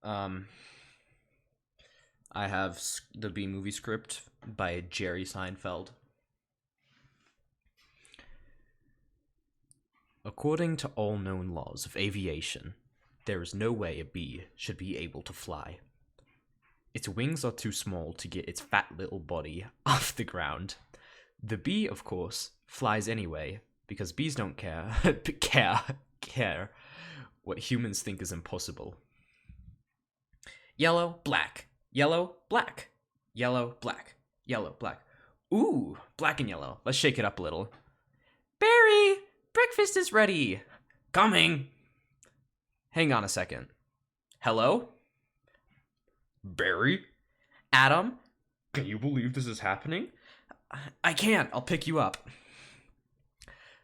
Um, I have the B movie script by Jerry Seinfeld. According to all known laws of aviation, there is no way a bee should be able to fly. Its wings are too small to get its fat little body off the ground. The bee, of course, flies anyway, because bees don't care what humans think is impossible. Yellow, black, yellow, black, yellow, black, yellow, black. Ooh, black and yellow. Let's shake it up a little. Barry, breakfast is ready. Coming. Hang on a second. Hello? Barry? Adam? Can you believe this is happening? I can't. I'll pick you up.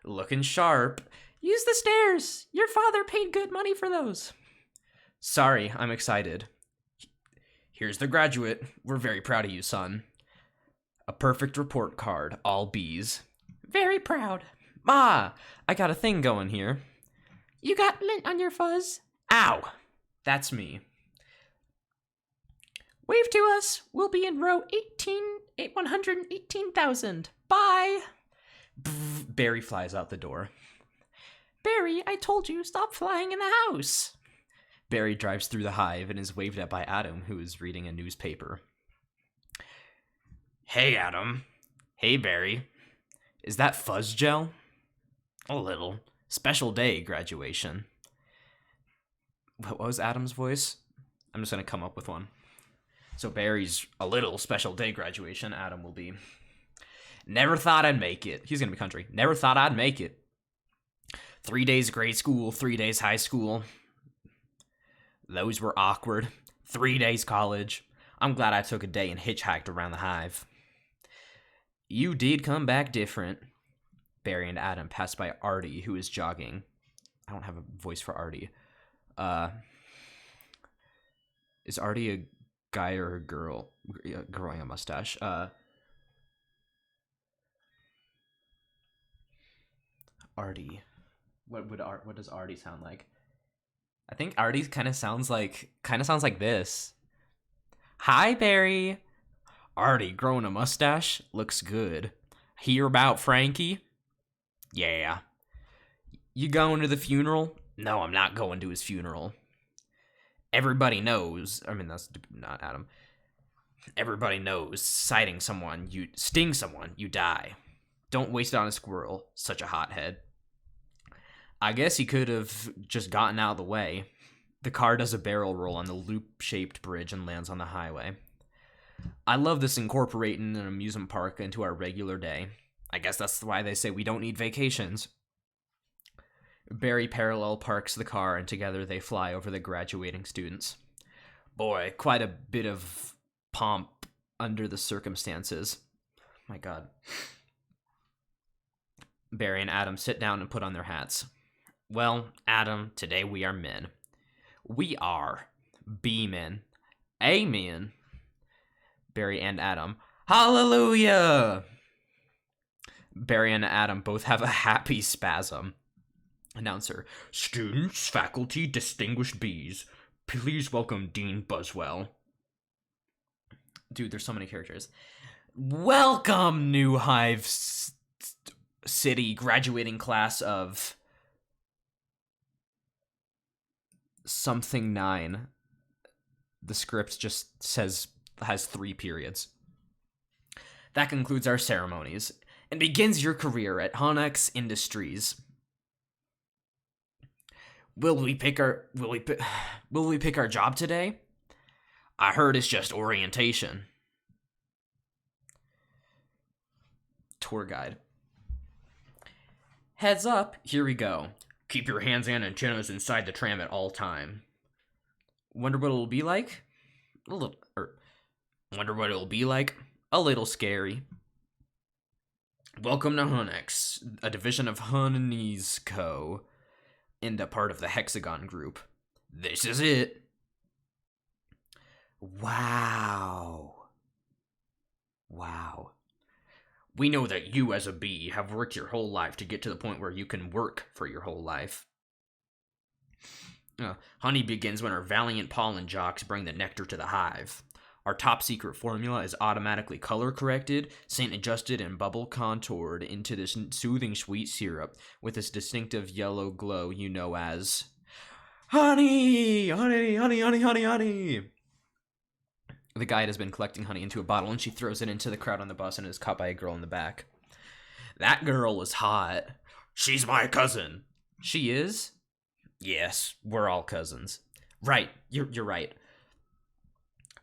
Looking sharp. Use the stairs. Your father paid good money for those. Sorry, I'm excited. Here's the graduate. We're very proud of you, son. A perfect report card, all B's. Very proud. Ma, I got a thing going here. You got lint on your fuzz? Ow! That's me. Wave to us. We'll be in row 118,000. Bye. Barry flies out the door. Barry, I told you, stop flying in the house. Barry drives through the hive and is waved at by Adam, who is reading a newspaper. Hey, Adam. Hey, Barry. Is that fuzz gel? A little. Special day graduation. What was Adam's voice? I'm just going to come up with one. So Barry's a little special day graduation. Adam will be. Never thought I'd make it. He's going to be country. Never thought I'd make it. 3 days grade school, 3 days high school. Those were awkward. 3 days college. I'm glad I took a day and hitchhiked around the hive. You did come back different. Barry and Adam passed by Artie, who is jogging. I don't have a voice for Artie. Is Artie a guy or a girl growing a mustache? Artie. What does Artie sound like? I think Artie kind of sounds like this. Hi, Barry. Artie growing a mustache looks good. Hear about Frankie? Yeah. You going to the funeral? No, I'm not going to his funeral. Everybody knows. I mean, that's not Adam. Everybody knows. Sting someone, you die. Don't waste it on a squirrel. Such a hothead. I guess he could have just gotten out of the way. The car does a barrel roll on the loop-shaped bridge and lands on the highway. I love this incorporating an amusement park into our regular day. I guess that's why they say we don't need vacations. Barry parallel parks the car, and together they fly over the graduating students. Boy, quite a bit of pomp under the circumstances. My God. Barry and Adam sit down and put on their hats. Well, Adam, today we are men. We are B-men. Amen. Barry and Adam. Hallelujah! Barry and Adam both have a happy spasm. Announcer. Students, faculty, distinguished Bs. Please welcome Dean Buswell. Dude, there's so many characters. Welcome, New Hive City graduating class of something 9. The script just has 3 periods. That concludes our ceremonies and begins your career at Honex Industries. Will we pick our job today? I heard it's just orientation. Tour guide. Heads up, here we go. Keep your hands and antennas inside the tram at all time. Wonder what it'll be like? Wonder what it'll be like? A little scary. Welcome to Hunex, a division of Hunnies Co. and a part of the Hexagon Group. This is it. Wow. We know that you as a bee have worked your whole life to get to the point where you can work for your whole life. Honey begins when our valiant pollen jocks bring the nectar to the hive. Our top secret formula is automatically color corrected, scent adjusted, and bubble contoured into this soothing sweet syrup with this distinctive yellow glow you know as honey, honey, honey, honey, honey, honey. The guide has been collecting honey into a bottle, and she throws it into the crowd on the bus and is caught by a girl in the back. That girl is hot. She's my cousin. She is? Yes, we're all cousins. Right, you're right.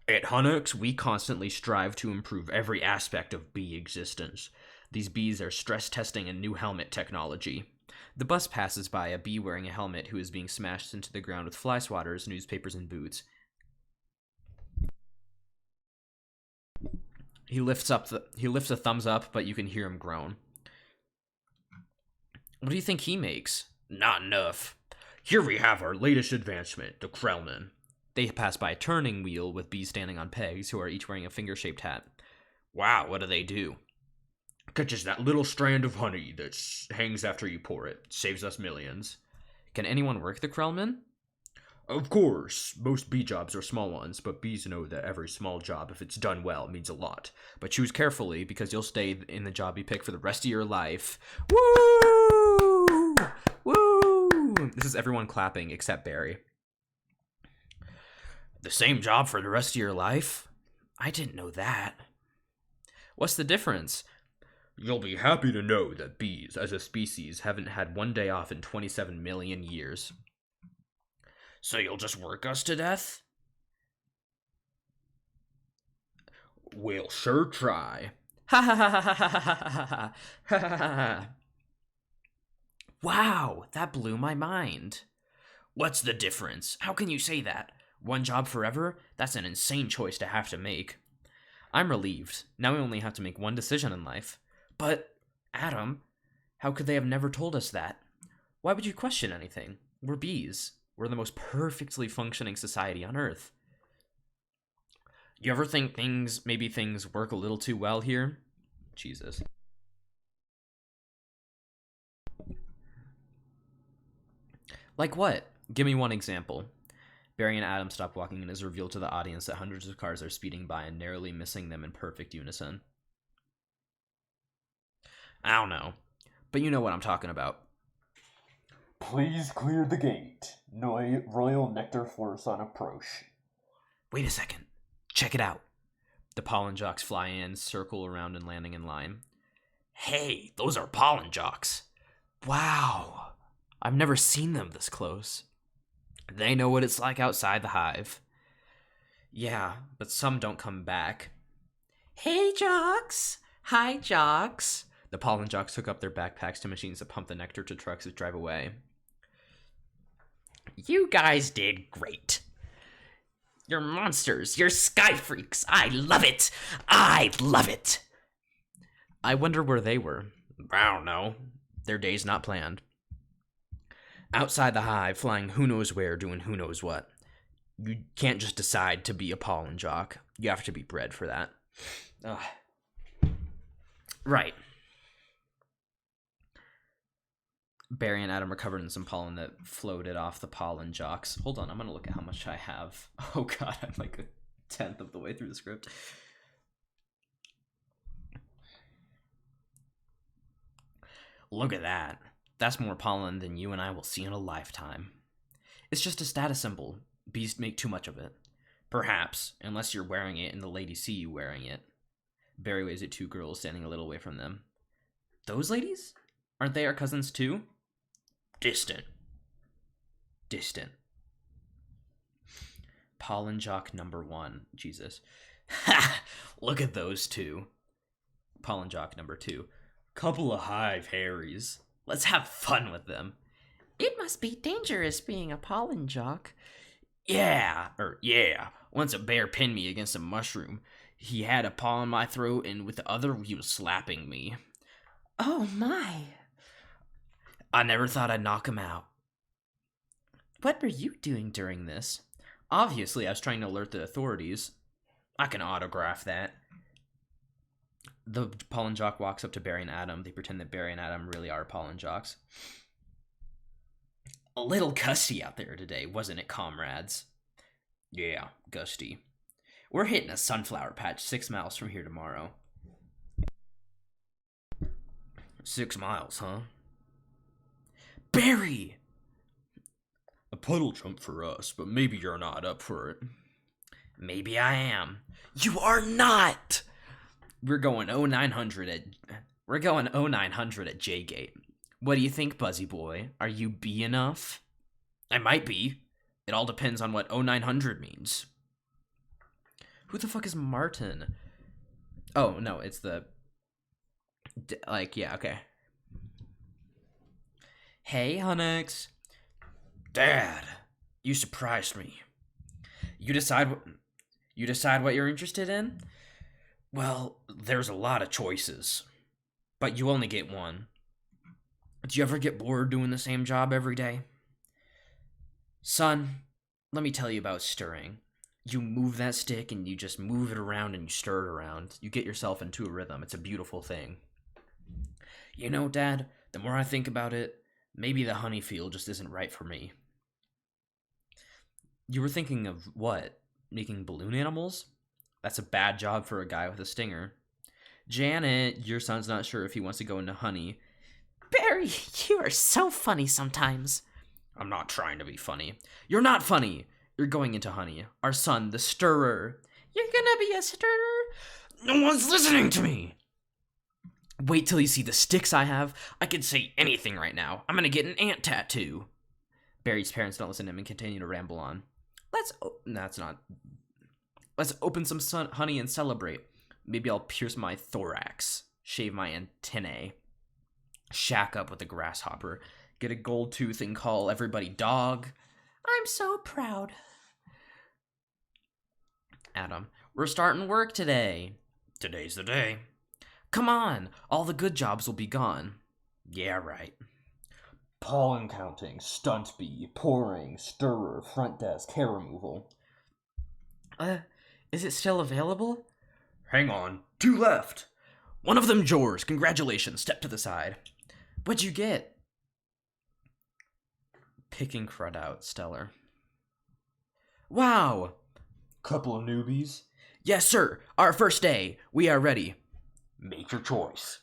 At Hunnux, we constantly strive to improve every aspect of bee existence. These bees are stress testing a new helmet technology. The bus passes by a bee wearing a helmet who is being smashed into the ground with fly swatters, newspapers, and boots. He lifts a thumbs up, but you can hear him groan. What do you think he makes? Not enough. Here we have our latest advancement, the Krellman. They pass by a turning wheel with bees standing on pegs who are each wearing a finger-shaped hat. Wow, what do they do? Catches that little strand of honey that hangs after you pour it. Saves us millions. Can anyone work the Krellman? Of course. Most bee jobs are small ones, but bees know that every small job, if it's done well, means a lot. But choose carefully, because you'll stay in the job you pick for the rest of your life. Woo! Woo! This is everyone clapping except Barry. The same job for the rest of your life? I didn't know that. What's the difference? You'll be happy to know that bees, as a species, haven't had one day off in 27 million years. So you'll just work us to death? We'll sure try. Ha ha ha ha ha ha ha ha ha. Wow, that blew my mind. What's the difference? How can you say that? One job forever? That's an insane choice to have to make. I'm relieved. Now we only have to make one decision in life. But, Adam, how could they have never told us that? Why would you question anything? We're bees. We're the most perfectly functioning society on Earth. You ever think maybe things work a little too well here? Jesus. Like what? Give me one example. Barry and Adam stop walking and it is revealed to the audience that hundreds of cars are speeding by and narrowly missing them in perfect unison. I don't know, but you know what I'm talking about. Please clear the gate. Royal Nectar Force on approach. Wait a second. Check it out. The pollen jocks fly in, circle around, and landing in line. Hey, those are pollen jocks. Wow. I've never seen them this close. They know what it's like outside the hive. Yeah, but some don't come back. Hey, jocks. Hi, jocks. The pollen jocks hook up their backpacks to machines that pump the nectar to trucks that drive away. You guys did great. You're monsters. You're sky freaks. I love it. I love it. I wonder where they were. I don't know. Their day's not planned. Outside the hive, flying who knows where, doing who knows what. You can't just decide to be a pollen jock. You have to be bred for that. Ugh. Right. Barry and Adam are covered in some pollen that floated off the pollen jocks. Hold on, I'm gonna look at how much I have. Oh god, I'm like a tenth of the way through the script. Look at that. That's more pollen than you and I will see in a lifetime. It's just a status symbol. Bees make too much of it. Perhaps, unless you're wearing it and the ladies see you wearing it. Barry waves at two girls standing a little away from them. Those ladies? Aren't they our cousins too? Distant. Pollen jock number 1. Jesus. Ha! Look at those two. Pollen jock number 2. Couple of hive Harrys. Let's have fun with them. It must be dangerous being a pollen jock. Yeah. Once a bear pinned me against a mushroom. He had a paw in my throat, and with the other, he was slapping me. Oh my. I never thought I'd knock him out. What were you doing during this? Obviously, I was trying to alert the authorities. I can autograph that. The pollen jock walks up to Barry and Adam. They pretend that Barry and Adam really are pollen jocks. A little gusty out there today, wasn't it, comrades? Yeah, gusty. We're hitting a sunflower patch 6 miles from here tomorrow. 6 miles, huh? Barry! A puddle jump for us, but maybe you're not up for it. Maybe I am. You are not! We're going 0900 at J-Gate. What do you think, Buzzy Boy? Are you B enough? I might be. It all depends on what 0900 means. Who the fuck is Martin? Oh, no, it's the... yeah, okay. Hey, Hunix. Dad, you surprised me. You decide what you're interested in? Well, there's a lot of choices, but you only get one. Do you ever get bored doing the same job every day? Son, let me tell you about stirring. You move that stick and you just move it around and you stir it around. You get yourself into a rhythm. It's a beautiful thing. You know, Dad, the more I think about it, maybe the honey field just isn't right for me. You were thinking of what? Making balloon animals? That's a bad job for a guy with a stinger. Janet, your son's not sure if he wants to go into honey. Barry, you are so funny sometimes. I'm not trying to be funny. You're not funny. You're going into honey. Our son, the stirrer. You're gonna be a stirrer? No one's listening to me. Wait till you see the sticks I have. I could say anything right now. I'm gonna get an ant tattoo. Barry's parents don't listen to him and continue to ramble on. Let's open some honey and celebrate. Maybe I'll pierce my thorax, shave my antennae, shack up with a grasshopper, get a gold tooth and call everybody dog. I'm so proud. Adam, we're starting work today. Today's the day. Come on, all the good jobs will be gone. Yeah, right. Pollen counting, stunt bee, pouring, stirrer, front desk, hair removal. Is it still available? Hang on, 2 left. One of them yours. Congratulations. Step to the side. What'd you get? Picking crud out, stellar. Wow. Couple of newbies. Yes, sir. Our first day. We are ready. Make your choice.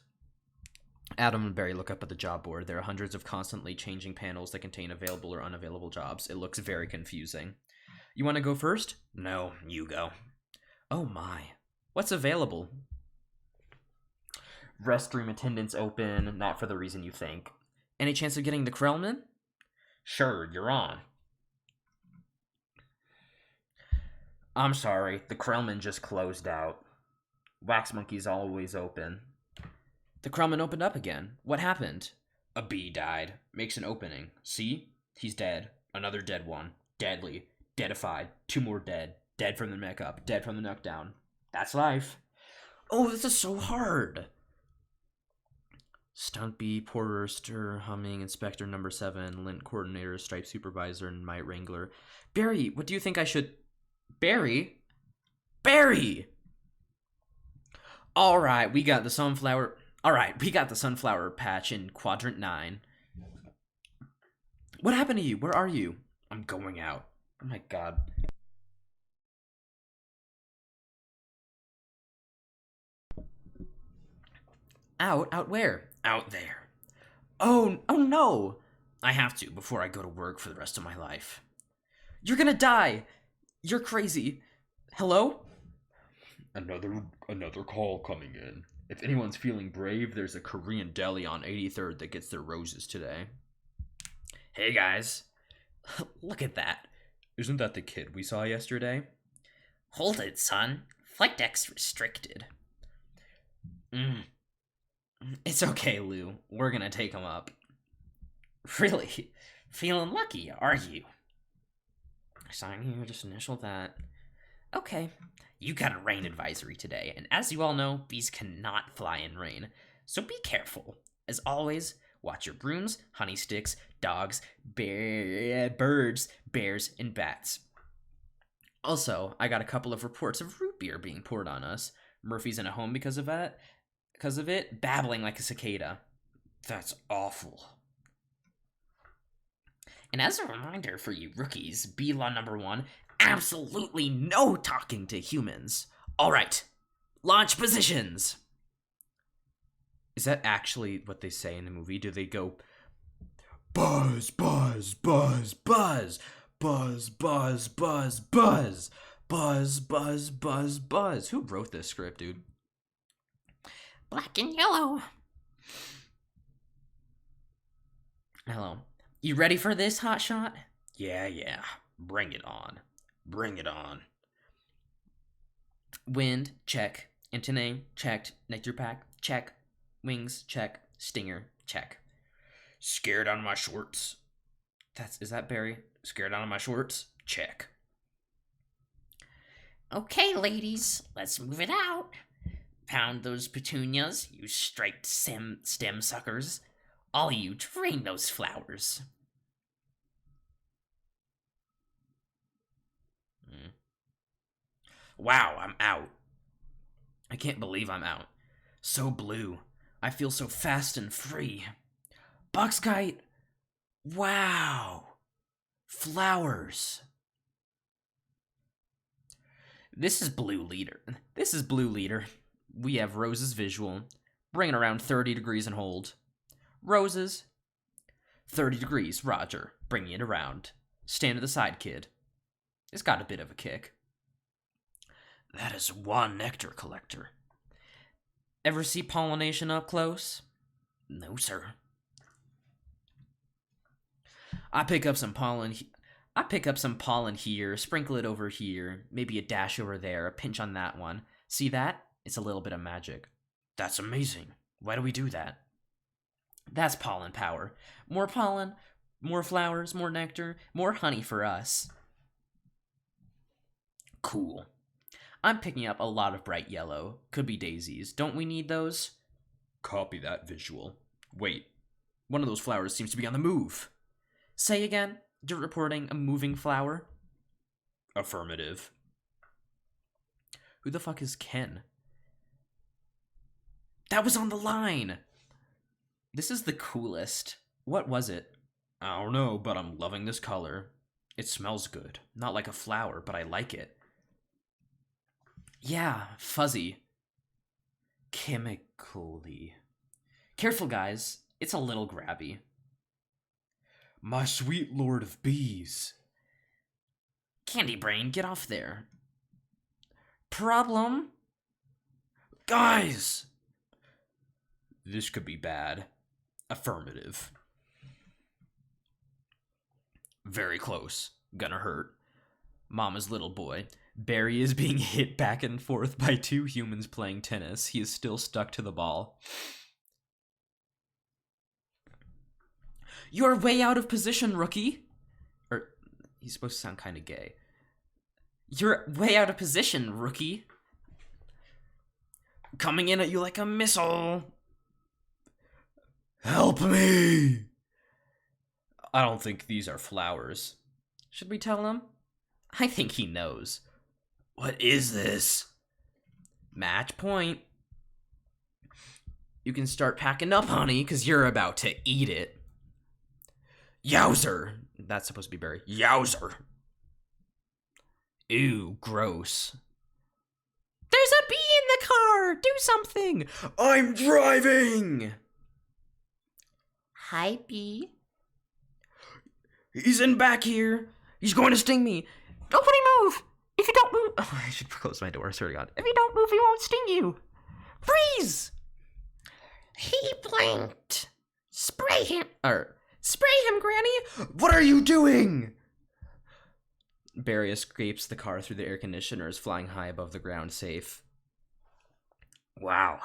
Adam and Barry look up at the job board. There are hundreds of constantly changing panels that contain available or unavailable jobs. It looks very confusing. You want to go first? No, you go. Oh my. What's available? Restroom attendants open, not for the reason you think. Any chance of getting the Krellman? Sure, you're on. I'm sorry, the Krellman just closed out. Wax Monkey's always open. The Krellman opened up again. What happened? A bee died. Makes an opening. See? He's dead. Another dead one. Deadly. Deadified. 2 more dead. Dead from the neck up. Dead from the neck down. That's life. Oh, this is so hard. Stunt bee, porter, stir, humming, inspector number 7, lint coordinator, stripe supervisor, and mite wrangler. Barry, what do you think I should... Barry? Barry! Alright, we got the sunflower patch in quadrant 9. What happened to you? Where are you? I'm going out. Oh my god. Out? Out where? Out there. Oh no! I have to before I go to work for the rest of my life. You're gonna die! You're crazy. Hello? Another call coming in. If anyone's feeling brave, there's a Korean deli on 83rd that gets their roses today. Hey guys. Look at that. Isn't that the kid we saw yesterday? Hold it, son. Flight deck's restricted. It's okay, Lou. We're gonna take him up. Really? Feeling lucky, are you? Sign here, just initial that. Okay. You got a rain advisory today, and as you all know, bees cannot fly in rain. So be careful. As always, watch your brooms, honey sticks, dogs, birds, bears, and bats. Also, I got a couple of reports of root beer being poured on us. Murphy's in a home because of it, babbling like a cicada. That's awful. And as a reminder for you rookies, B law number 1, absolutely no talking to humans. All right, launch positions. Is that actually what they say in the movie? Do they go buzz, buzz, buzz, buzz, buzz, buzz, buzz, buzz, buzz, buzz, buzz, buzz? Who wrote this script, dude? Black and yellow. Hello. You ready for this, hotshot? Yeah. Bring it on. Bring it on. Wind, check. Antennae, checked. Nectar pack, check. Wings, check. Stinger, check. Scared out of my shorts. Is that Barry? Scared out of my shorts? Check. Okay, ladies, let's move it out. Pound those petunias, you striped stem suckers. All you drain those flowers. Wow, I'm out. I can't believe I'm out. So blue. I feel so fast and free. Boxkite. Wow. Flowers. This is Blue Leader. We have Rose's visual. Bring it around 30 degrees and hold. Roses. 30 degrees, Roger. Bringing it around. Stand to the side, kid. It's got a bit of a kick. That is one nectar collector. Ever see pollination up close? No, sir. I pick up some pollen here, sprinkle it over here, maybe a dash over there, a pinch on that one. See that? It's a little bit of magic. That's amazing. Why do we do that? That's pollen power. More pollen, more flowers, more nectar, more honey for us. Cool. I'm picking up a lot of bright yellow. Could be daisies. Don't we need those? Copy that visual. Wait. One of those flowers seems to be on the move. Say again. You're reporting a moving flower? Affirmative. Who the fuck is Ken? That was on the line! This is the coolest. What was it? I don't know, but I'm loving this color. It smells good. Not like a flower, but I like it. Yeah, fuzzy. Chemically. Careful, guys. It's a little grabby. My sweet lord of bees. Candy Brain, get off there. Problem? Guys! This could be bad. Affirmative. Very close. Gonna hurt. Mama's little boy. Barry is being hit back and forth by two humans playing tennis. He is still stuck to the ball. You're way out of position, rookie. Or, he's supposed to sound kind of gay. You're way out of position, rookie. Coming in at you like a missile. Help me! I don't think these are flowers. Should we tell him? I think he knows. What is this? Match point. You can start packing up, honey, because you're about to eat it. Yowzer! That's supposed to be Barry. Yowzer! Ew, gross. There's a bee in the car! Do something! I'm driving! Hi, bee. He's in back here. He's going to sting me. Nobody move! If you don't move... Oh, I should close my door, I swear to God. If you don't move, he won't sting you. Freeze! He blinked. Spray him, Granny! What are you doing? Barry escapes the car through the air conditioners, flying high above the ground, safe. Wow.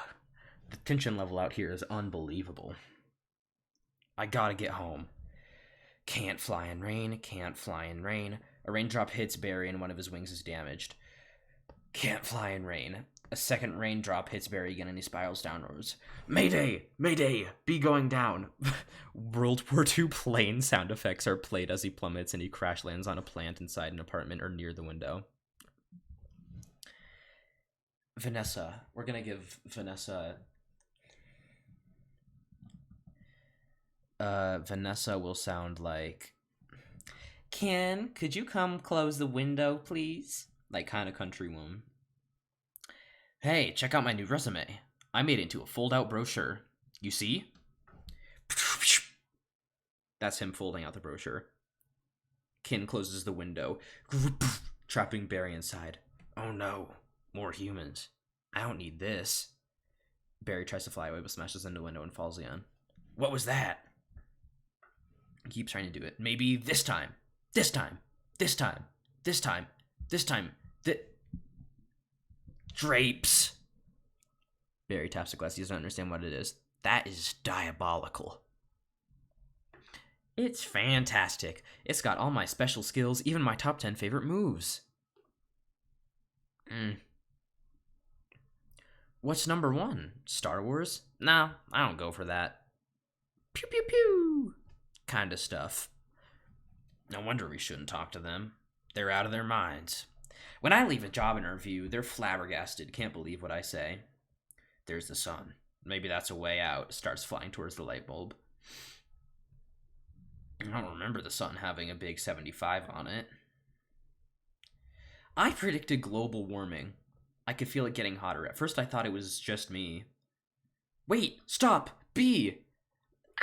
The tension level out here is unbelievable. I gotta get home. Can't fly in rain, can't fly in rain. A raindrop hits Barry and one of his wings is damaged. Can't fly in rain. A second raindrop hits Barry again and he spirals downwards. Mayday! Mayday! Bee going down! World War II plane sound effects are played as he plummets and he crash lands on a plant inside an apartment or near the window. Vanessa. We're gonna give Vanessa... Vanessa will sound like... Ken, could you come close the window, please? Like kind of country woman. Hey, check out my new resume. I made it into a fold-out brochure. You see? That's him folding out the brochure. Ken closes the window, trapping Barry inside. Oh no, more humans. I don't need this. Barry tries to fly away but smashes into the window and falls again. What was that? He keeps trying to do it. Maybe this time. This time. This time. This time. This time. Drapes. Barry taps the glass. He doesn't understand what it is. That is diabolical. It's fantastic. It's got all my special skills, even my top 10 favorite moves. What's number 1? Star Wars? Nah, I don't go for that. Pew pew pew! Kinda stuff. No wonder we shouldn't talk to them. They're out of their minds. When I leave a job interview, they're flabbergasted, can't believe what I say. There's the sun. Maybe that's a way out. Starts flying towards the light bulb. I don't remember the sun having a big 75 on it. I predicted global warming. I could feel it getting hotter. At first I thought it was just me. Wait, stop! B!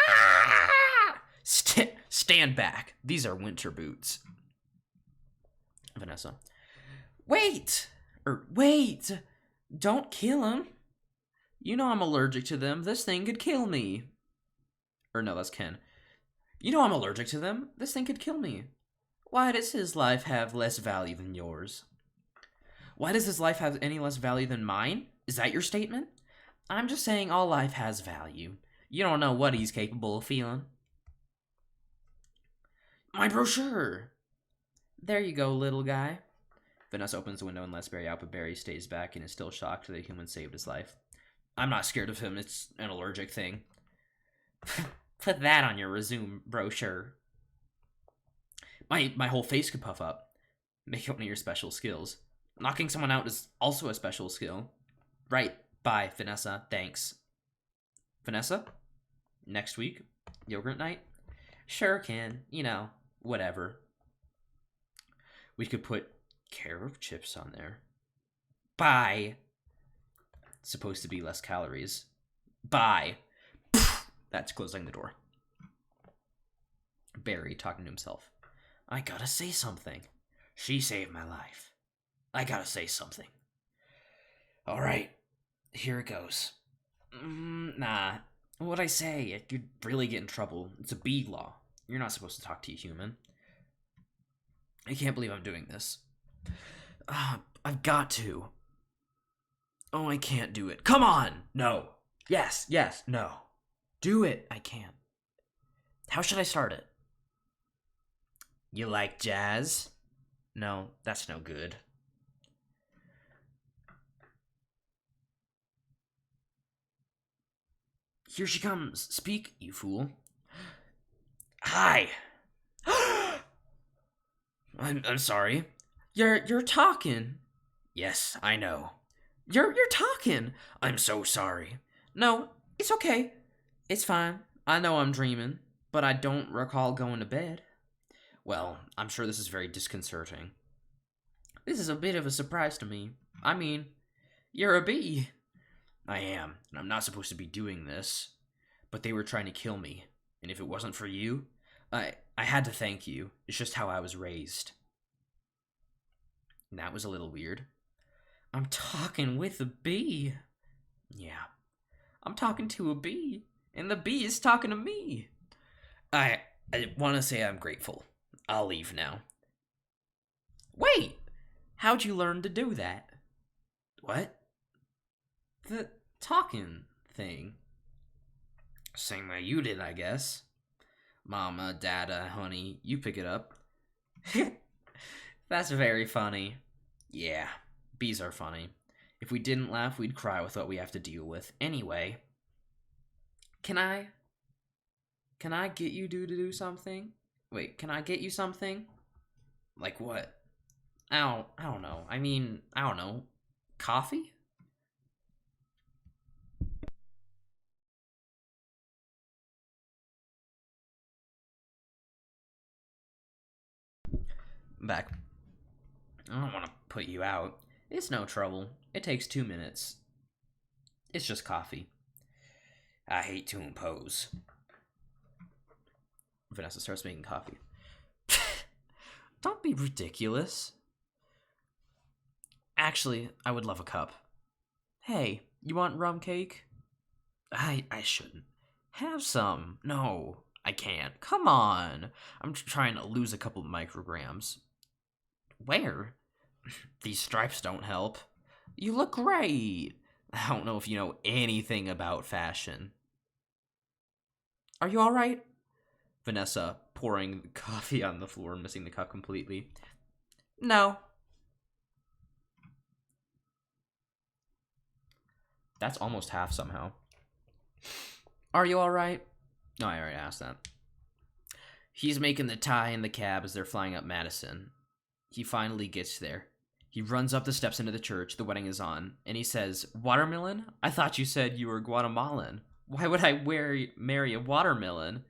Ah! Stand back. These are winter boots. Vanessa. Wait! Wait! Don't kill him. You know I'm allergic to them. This thing could kill me. Or no, that's Ken. You know I'm allergic to them. This thing could kill me. Why does his life have less value than yours? Why does his life have any less value than mine? Is that your statement? I'm just saying all life has value. You don't know what he's capable of feeling. My brochure! There you go, little guy. Vanessa opens the window and lets Barry out, but Barry stays back and is still shocked that a human saved his life. I'm not scared of him. It's an allergic thing. Put that on your resume brochure. My whole face could puff up. Make it one of your special skills. Knocking someone out is also a special skill. Right. Bye, Vanessa. Thanks. Vanessa? Next week? Yogurt night? Sure can. You know, whatever. We could put carob chips on there. Bye. It's supposed to be less calories. Bye. That's closing the door. Barry talking to himself. I gotta say something. She saved my life. I gotta say something. Alright, here it goes. Nah, what'd I say? You'd really get in trouble. It's a bee law. You're not supposed to talk to a human. I can't believe I'm doing this. I've got to. Oh, I can't do it. Come on! No. Yes, no. Do it. I can't. How should I start it? You like jazz? No, that's no good. Here she comes. Speak, you fool. Hi. I'm sorry. You're talking. Yes, I know. You're talking. I'm so sorry. No, it's okay. It's fine. I know I'm dreaming, but I don't recall going to bed. Well, I'm sure this is very disconcerting. This is a bit of a surprise to me. I mean, you're a bee. I am, and I'm not supposed to be doing this. But they were trying to kill me, and if it wasn't for you, I had to thank you. It's just how I was raised. And that was a little weird. I'm talking with a bee. Yeah, I'm talking to a bee, and the bee is talking to me. I want to say I'm grateful. I'll leave now. Wait! How'd you learn to do that? What? The talking thing. Same way you did, I guess. Mama, Dada, honey, you pick it up. That's very funny. Yeah, bees are funny. If we didn't laugh, we'd cry with what we have to deal with. Anyway, can I get you to do something? Wait, can I get you something? Like what? I don't know. I mean, I don't know. Coffee? Back. I don't want to put you out. It's no trouble. It takes 2 minutes. It's just coffee. I hate to impose. Vanessa starts making coffee. Don't be ridiculous. Actually, I would love a cup. Hey, you want rum cake? I shouldn't. Have some. No, I can't. Come on. I'm trying to lose a couple micrograms. Where? These stripes don't help. You look great. I don't know if you know anything about fashion. Are you alright? Vanessa, pouring coffee on the floor and missing the cup completely. No. That's almost half somehow. Are you alright? No, I already asked that. He's making the tie in the cab as they're flying up Madison. He finally gets there. He runs up the steps into the church, the wedding is on, and he says, Watermelon? I thought you said you were Guatemalan. Why would I marry a watermelon?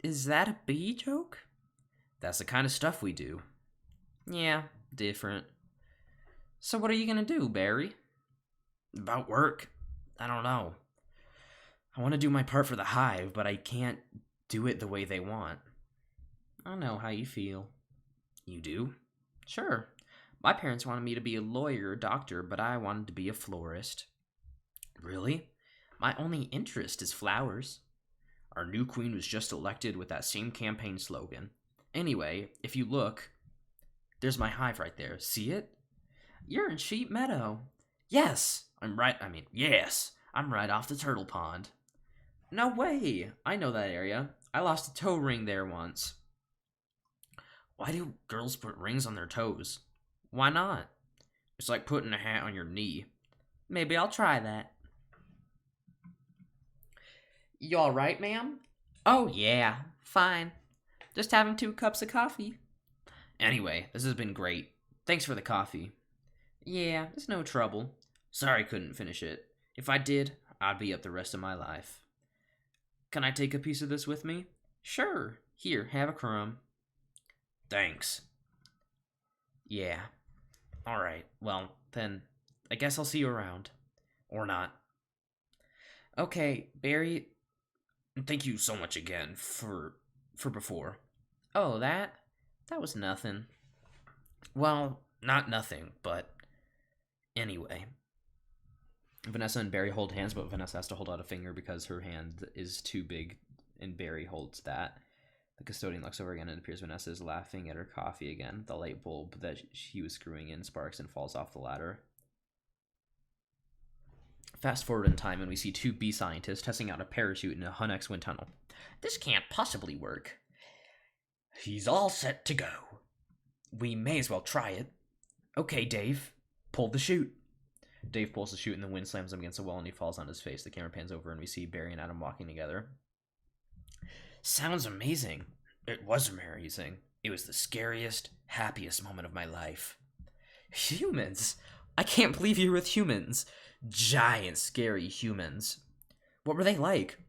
Is that a bee joke? That's the kind of stuff we do. Yeah, different. So what are you gonna do, Barry? About work? I don't know. I want to do my part for the hive, but I can't do it the way they want. I know how you feel. You do? Sure. My parents wanted me to be a lawyer or doctor, but I wanted to be a florist. Really? My only interest is flowers. Our new queen was just elected with that same campaign slogan. Anyway, if you look, there's my hive right there. See it? You're in Sheep Meadow. Yes, yes, I'm right off the turtle pond. No way, I know that area. I lost a toe ring there once. Why do girls put rings on their toes? Why not? It's like putting a hat on your knee. Maybe I'll try that. You alright, ma'am? Oh, yeah, fine. Just having 2 cups of coffee. Anyway, this has been great. Thanks for the coffee. Yeah, it's no trouble. Sorry I couldn't finish it. If I did, I'd be up the rest of my life. Can I take a piece of this with me? Sure. Here, have a crumb. Thanks. Yeah. Alright, well, then, I guess I'll see you around. Or not. Okay, Barry, thank you so much again for before. Oh, that was nothing. Well, not nothing, but anyway. Vanessa and Barry hold hands, but Vanessa has to hold out a finger because her hand is too big, and Barry holds that. The custodian looks over again and it appears Vanessa is laughing at her coffee again. The light bulb that she was screwing in sparks and falls off the ladder. Fast forward in time and we see 2 bee scientists testing out a parachute in a Hunex wind tunnel. This can't possibly work. He's all set to go. We may as well try it. Okay, Dave. Pull the chute. Dave pulls the chute and the wind slams him against the wall and he falls on his face. The camera pans over and we see Barry and Adam walking together. Sounds amazing. It was amazing. It was the scariest, happiest moment of my life. Humans? I can't believe you were with humans. Giant, scary humans. What were they like?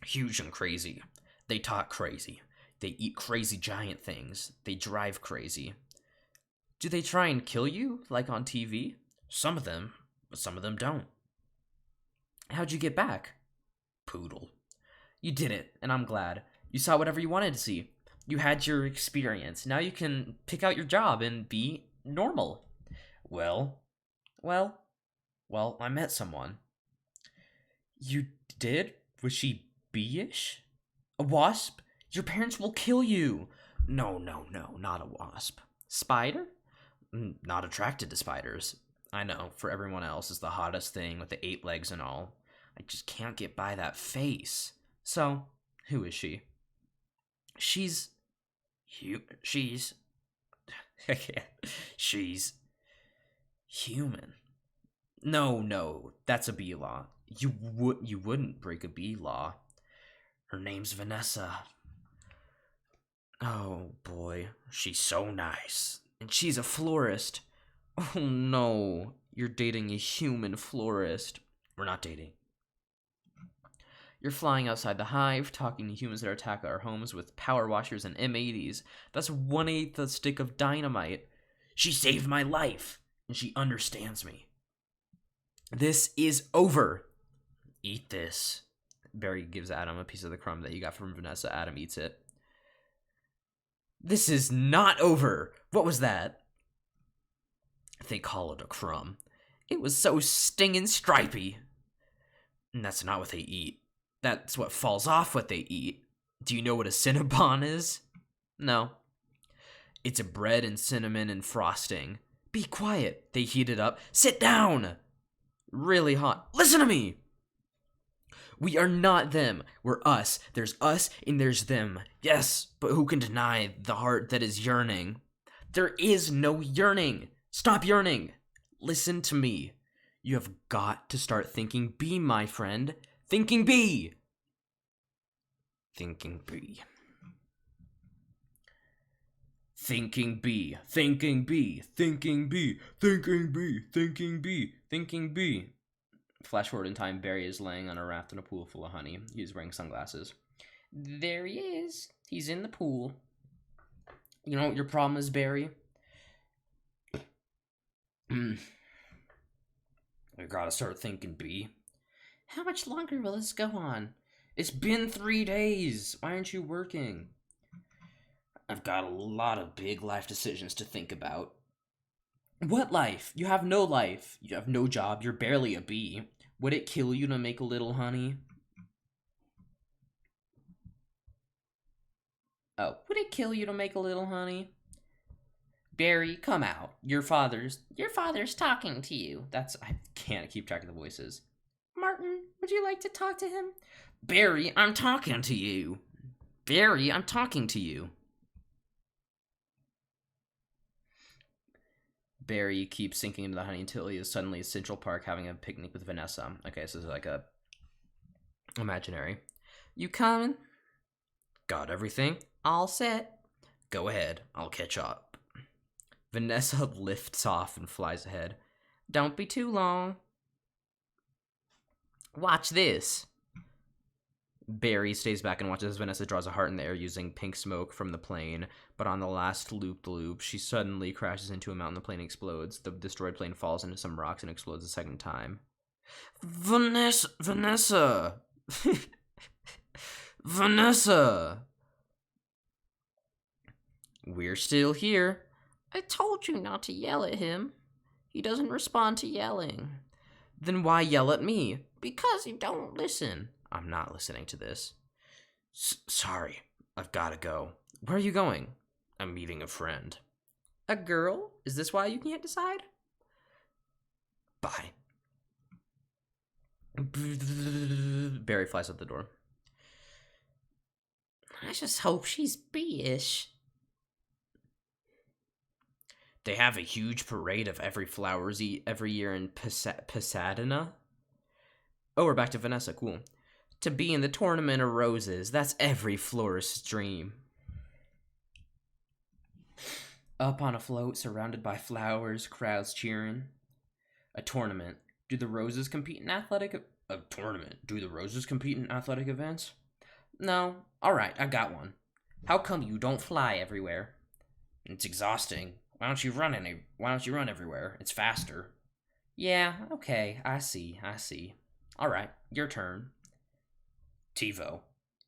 Huge and crazy. They talk crazy. They eat crazy giant things. They drive crazy. Do they try and kill you, like on TV? Some of them, but some of them don't. How'd you get back? Poodle. You did it, and I'm glad. You saw whatever you wanted to see. You had your experience. Now you can pick out your job and be normal. Well, I met someone. You did? Was she bee-ish? A wasp? Your parents will kill you. No, not a wasp. Spider? Not attracted to spiders. I know, for everyone else, is the hottest thing with the 8 legs and all. I just can't get by that face. So, who is she? She's human. No, that's a bee law. You wouldn't break a bee law. Her name's Vanessa. Oh boy, she's so nice. And she's a florist. Oh no, you're dating a human florist. We're not dating. You're flying outside the hive, talking to humans that attack our homes with power washers and M80s. That's 1/8 the stick of dynamite. She saved my life, and she understands me. This is over. Eat this. Barry gives Adam a piece of the crumb that he got from Vanessa. Adam eats it. This is not over. What was that? They call it a crumb. It was so stinging stripy. And that's not what they eat. That's what falls off what they eat. Do you know what a Cinnabon is? No. It's a bread and cinnamon and frosting. Be quiet. They heat it up. Sit down. Really hot. Listen to me. We are not them. We're us. There's us and there's them. Yes, but who can deny the heart that is yearning? There is no yearning. Stop yearning. Listen to me. You have got to start thinking B, my friend. Thinking B. Thinking B. Thinking B. Thinking B. Thinking B. Thinking B. Thinking B. Thinking B. Flash forward in time, Barry is laying on a raft in a pool full of honey. He's wearing sunglasses. There he is. He's in the pool. You know what your problem is, Barry? I gotta start thinking, B. How much longer will this go on? It's been 3 days. Why aren't you working? I've got a lot of big life decisions to think about. What life? You have no life. You have no job. You're barely a bee. Would it kill you to make a little honey? Oh, would it kill you to make a little honey? Barry, come out. Your father's talking to you. I can't keep track of the voices. Martin, would you like to talk to him? Barry, I'm talking to you. Barry, I'm talking to you. Barry keeps sinking into the honey until he is suddenly at Central Park having a picnic with Vanessa. Okay, so this is like a imaginary. You coming? Got everything? All set. Go ahead, I'll catch up. Vanessa lifts off and flies ahead. Don't be too long. Watch this. Barry stays back and watches as Vanessa draws a heart in the air using pink smoke from the plane, but on the last loop, she suddenly crashes into a mountain. The plane explodes. The destroyed plane falls into some rocks and explodes a second time. Vanessa! Vanessa! We're still here. I told you not to yell at him. He doesn't respond to yelling. Then why yell at me? Because you don't listen. I'm not listening to this. Sorry, I've gotta go. Where are you going? I'm meeting a friend. A girl? Is this why you can't decide? Bye. Barry flies out the door. I just hope she's bee-ish. They have a huge parade of every flowers every year in Pasadena. Oh, we're back to Vanessa. Cool. To be in the tournament of roses. That's every florist's dream. Up on a float, surrounded by flowers, crowds cheering. A tournament. Do the roses compete in athletic... A tournament. Do the roses compete in athletic events? No. Alright, I got one. How come you don't fly everywhere? It's exhausting. Why don't you run everywhere? It's faster. Yeah, okay, I see. Alright, your turn. TiVo,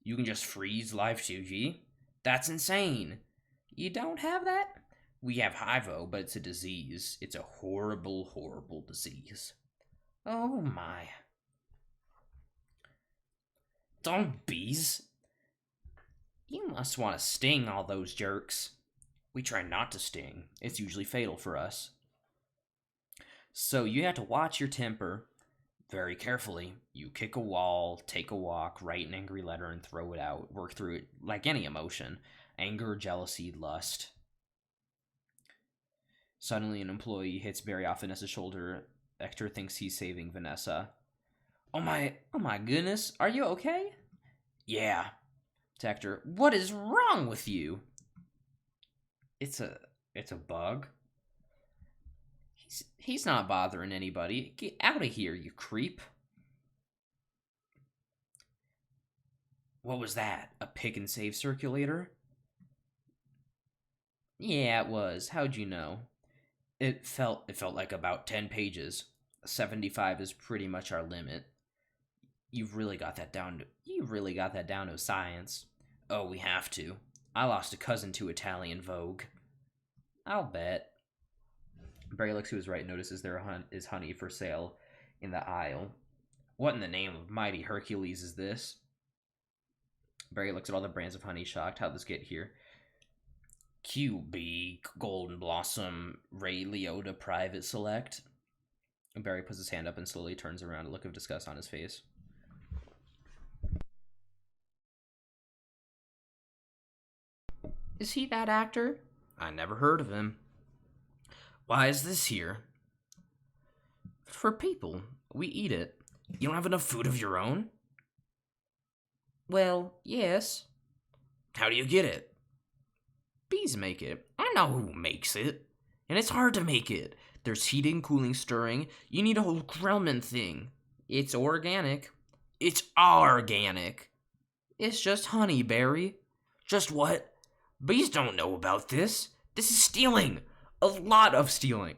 you can just freeze live Shuji? That's insane. You don't have that? We have Hivo, but it's a disease. It's a horrible, horrible disease. Oh my. Don't bees. You must want to sting all those jerks. We try not to sting. It's usually fatal for us. So you have to watch your temper very carefully. You kick a wall, take a walk, write an angry letter and throw it out. Work through it like any emotion. Anger, jealousy, lust. Suddenly an employee hits Barry off Vanessa's shoulder. Hector thinks he's saving Vanessa. Oh my goodness, are you okay? Yeah. To Hector, what is wrong with you? It's a bug. He's not bothering anybody. Get out of here, you creep. What was that? A pick and save circulator? Yeah, it was. How'd you know? It felt like about 10 pages. 75 is pretty much our limit. You really got that down to a science. Oh, we have to. I lost a cousin to Italian Vogue. I'll bet. Barry looks to his right and notices there is honey for sale in the aisle. What in the name of mighty Hercules is this? Barry looks at all the brands of honey, shocked. How'd this get here? QB, Golden Blossom, Ray Liotta Private Select. Barry puts his hand up and slowly turns around, a look of disgust on his face. Is he that actor? I never heard of him. Why is this here? For people. We eat it. You don't have enough food of your own? Well, yes. How do you get it? Bees make it. I know who makes it. And it's hard to make it. There's heating, cooling, stirring. You need a whole Grellman thing. It's organic. It's organic. It's just honey, Barry. Just what? Bees don't know about this. This is stealing. A lot of stealing.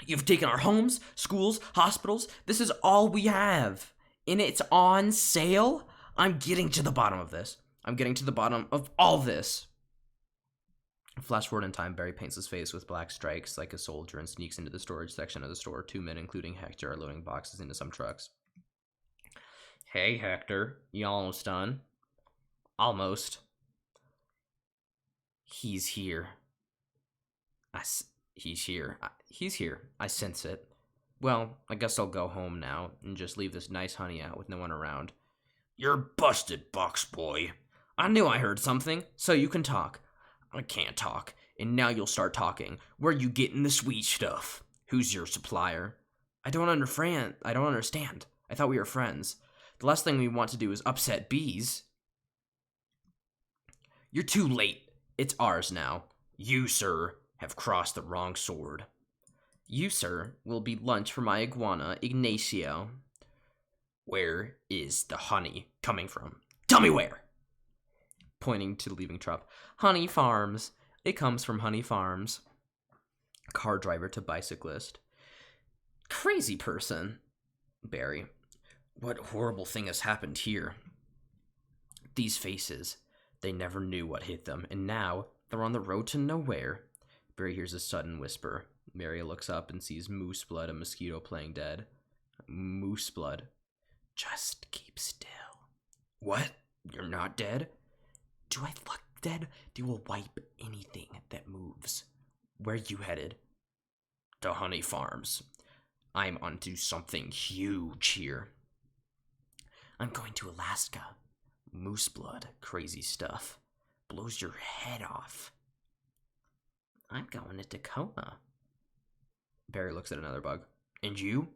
You've taken our homes, schools, hospitals. This is all we have. And it's on sale? I'm getting to the bottom of this. I'm getting to the bottom of all this. Flash forward in time, Barry paints his face with black stripes like a soldier and sneaks into the storage section of the store. 2 men, including Hector, are loading boxes into some trucks. Hey, Hector. You almost done? Almost. He's here. He's here. He's here. I sense it. Well, I guess I'll go home now and just leave this nice honey out with no one around. You're busted, box boy. I knew I heard something, so you can talk. I can't talk, and now you'll start talking. Where you getting the sweet stuff? Who's your supplier? I don't understand. I thought we were friends. The last thing we want to do is upset bees. You're too late. It's ours now. You, sir, have crossed the wrong sword. You, sir, will be lunch for my iguana, Ignacio. Where is the honey coming from? Tell me where! Pointing to the leaving truck. Honey Farms. It comes from Honey Farms. Car driver to bicyclist. Crazy person. Barry. What horrible thing has happened here? These faces. They never knew what hit them, and now they're on the road to nowhere. Barry hears a sudden whisper. Mary looks up and sees Moose Blood, a mosquito playing dead. Moose Blood. Just keep still. What? You're not dead? Do I look dead? They will wipe anything that moves. Where you headed? To Honey Farms. I'm onto something huge here. I'm going to Alaska. Moose blood, crazy stuff. Blows your head off. I'm going to Tacoma. Barry looks at another bug. And you?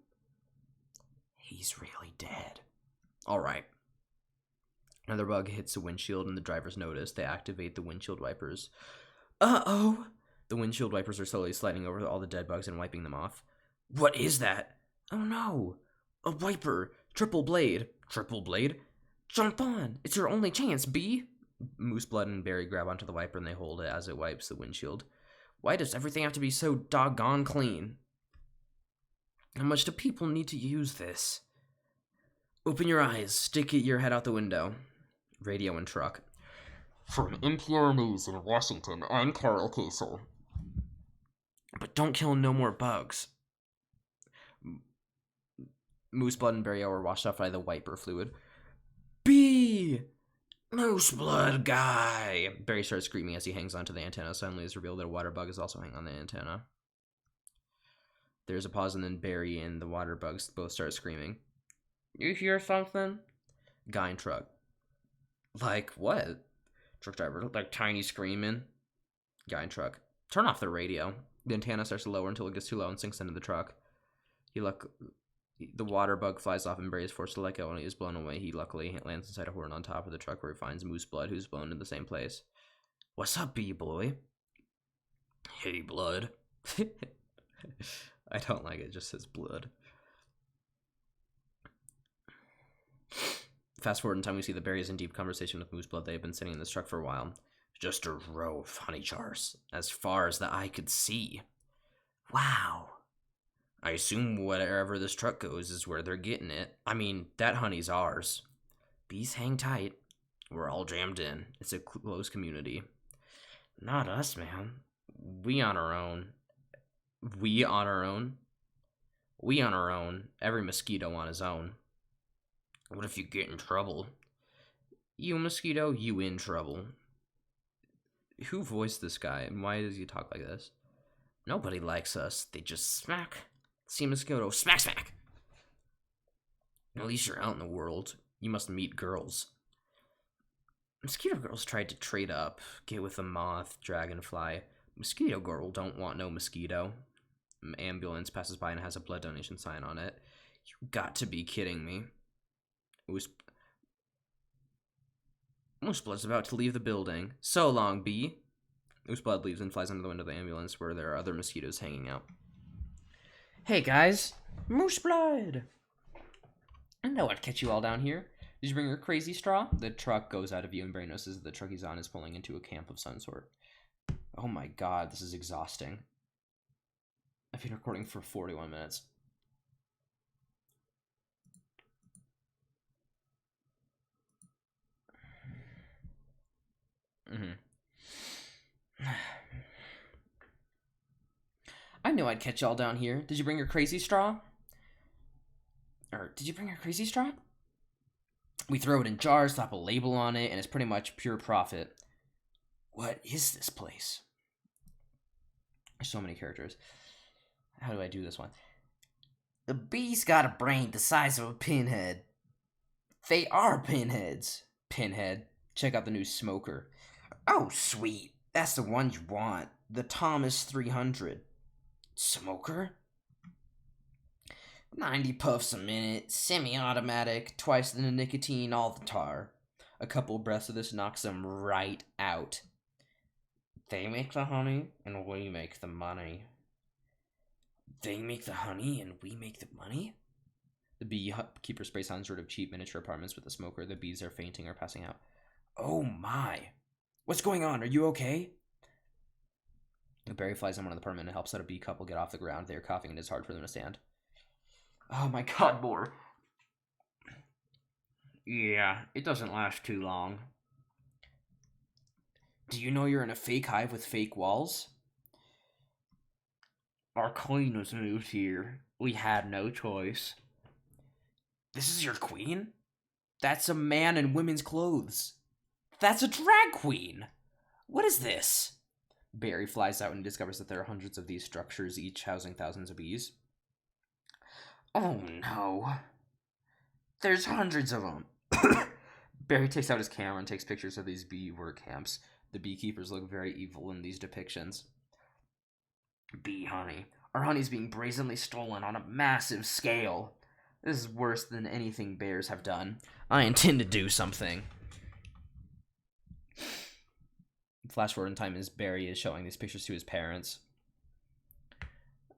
He's really dead. Alright. Another bug hits the windshield and the drivers notice. They activate the windshield wipers. Uh-oh! The windshield wipers are slowly sliding over all the dead bugs and wiping them off. What is that? Oh no! A wiper! Triple blade! Triple blade? Jump on! It's your only chance, Bee! Moose Blood and Barry grab onto the wiper and they hold it as it wipes the windshield. Why does everything have to be so doggone clean? How much do people need to use this? Open your eyes. Stick your head out the window. Radio and truck. From NPR News in Washington, I'm Carl Kasel. But don't kill no more bugs. Moose Blood and Barry are washed off by the wiper fluid. Bee! Moose Blood guy! Barry starts screaming as he hangs onto the antenna. Suddenly it's revealed that a water bug is also hanging on the antenna. There's a pause and then Barry and the water bugs both start screaming. You hear something? Guy in truck. Like what? Truck driver. Like tiny screaming. Guy in truck. Turn off the radio. The antenna starts to lower until it gets too low and sinks into the truck. The water bug flies off and Barry is forced to let go and he is blown away. He luckily lands inside a horn on top of the truck where he finds Moose Blood, who's blown in the same place. What's up, B-boy? Hey, Blood. I don't like it. It just says blood. Fast forward in time, we see that Barry is in deep conversation with Mooseblood. They have been sitting in this truck for a while. Just a row of honey jars, as far as the eye could see. Wow. I assume wherever this truck goes is where they're getting it. I mean, that honey's ours. Bees hang tight. We're all jammed in. It's a close community. Not us, man. We on our own. We on our own? We on our own. Every mosquito on his own. What if you get in trouble? You mosquito, you in trouble. Who voiced this guy, and why does he talk like this? Nobody likes us. They just smack. See mosquito, smack, smack. At least you're out in the world. You must meet girls. Mosquito girls tried to trade up, get with a moth, dragonfly. Mosquito girl don't want no mosquito. Ambulance passes by and has a blood donation sign on it. You got to be kidding me. Mooseblood's about to leave the building. So long, Bee. Mooseblood leaves and flies under the window of the ambulance where there are other mosquitoes hanging out. Hey guys, Mooseblood! I know I'd catch you all down here. Did you bring your crazy straw? The truck goes out of view and Barry notices that the truck he's on is pulling into a camp of some sort. Oh my god, this is exhausting. I've been recording for 41 minutes. I knew I'd catch y'all down here. Did you bring your crazy straw? Or, did you bring your crazy straw? We throw it in jars, slap a label on it, and it's pretty much pure profit. What is this place? There's so many characters. How do I do this one? The bee's got a brain the size of a pinhead. They are pinheads. Pinhead. Check out the new smoker. Oh, sweet. That's the one you want. The Thomas 300. Smoker? 90 puffs a minute, semi-automatic, twice the nicotine, all the tar. A couple breaths of this knocks them right out. They make the honey, and we make the money. They make the honey, and we make the money? The beekeeper sprays on sort of cheap miniature apartments with a smoker. The bees are fainting or passing out. Oh my! What's going on? Are you okay? Barry flies in one of the apartment and helps out a bee couple get off the ground. They are coughing and it's hard for them to stand. Oh my god, more. Yeah, it doesn't last too long. Do you know you're in a fake hive with fake walls? Our queen was moved here. We had no choice. This is your queen? That's a man in women's clothes. That's a drag queen. What is this? Barry flies out and discovers that there are hundreds of these structures, each housing thousands of bees. Oh no. There's hundreds of them. Barry takes out his camera and takes pictures of these bee work camps. The beekeepers look very evil in these depictions. Bee honey. Our honey's being brazenly stolen on a massive scale. This is worse than anything bears have done. I intend to do something. Flash forward in time as Barry is showing these pictures to his parents.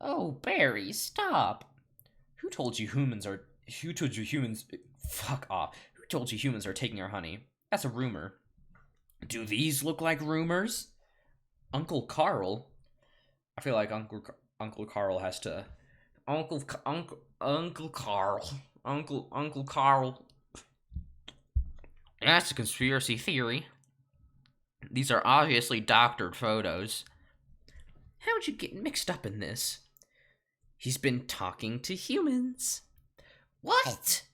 Oh, Barry, stop. Who told you humans... Fuck off. Who told you humans are taking our honey? That's a rumor. Do these look like rumors? Uncle Carl? I feel like Uncle Carl has to... Uncle Carl. That's a conspiracy theory. These are obviously doctored photos. How'd you get mixed up in this? He's been talking to humans. What?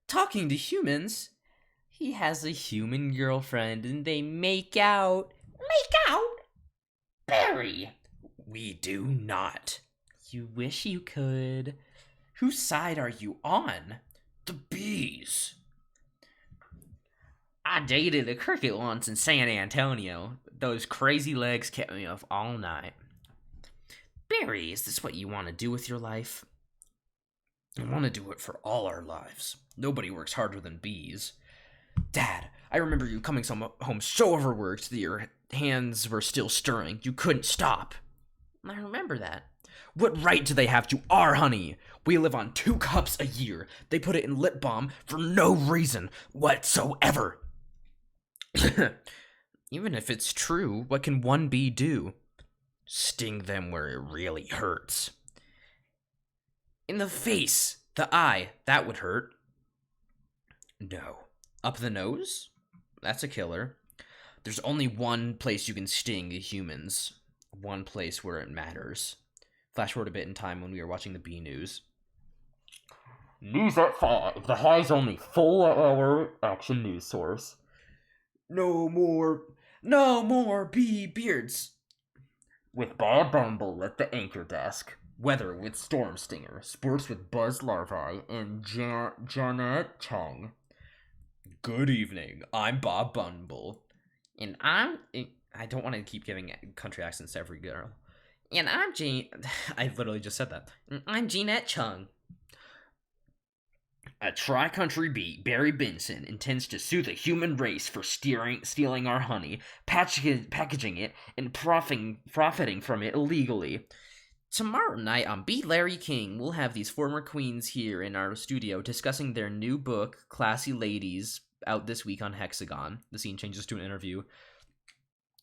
Talking to humans? He has a human girlfriend and they make out. Make out? Barry! We do not. You wish you could. Whose side are you on? The bees. I dated a cricket once in San Antonio. Those crazy legs kept me up all night. Barry, is this what you want to do with your life? I want to do it for all our lives. Nobody works harder than bees. Dad, I remember you coming home so overworked that your hands were still stirring. You couldn't stop. I remember that. What right do they have to our honey? We live on 2 cups a year. They put it in lip balm for no reason whatsoever. Even if it's true, what can one bee do? Sting them where it really hurts. In the face, the eye, that would hurt. No. Up the nose? That's a killer. There's only one place you can sting humans. One place where it matters. Flash forward a bit in time when we were watching the bee news. News at 5. The Hive's only full-hour action news source. No more bee beards. With Bob Bumble at the anchor desk. Weather with Storm Stinger. Sports with Buzz Larvae and Janet Chung. Good evening. I'm Bob Bumble. And I don't want to keep giving country accents to every girl. And I'm I literally just said that. I'm Jeanette Chung. A tri-country bee, Barry Benson, intends to sue the human race for stealing our honey, packaging it, and profiting from it illegally. Tomorrow night on Beat Larry King, we'll have these former queens here in our studio discussing their new book, Classy Ladies, out this week on Hexagon. The scene changes to an interview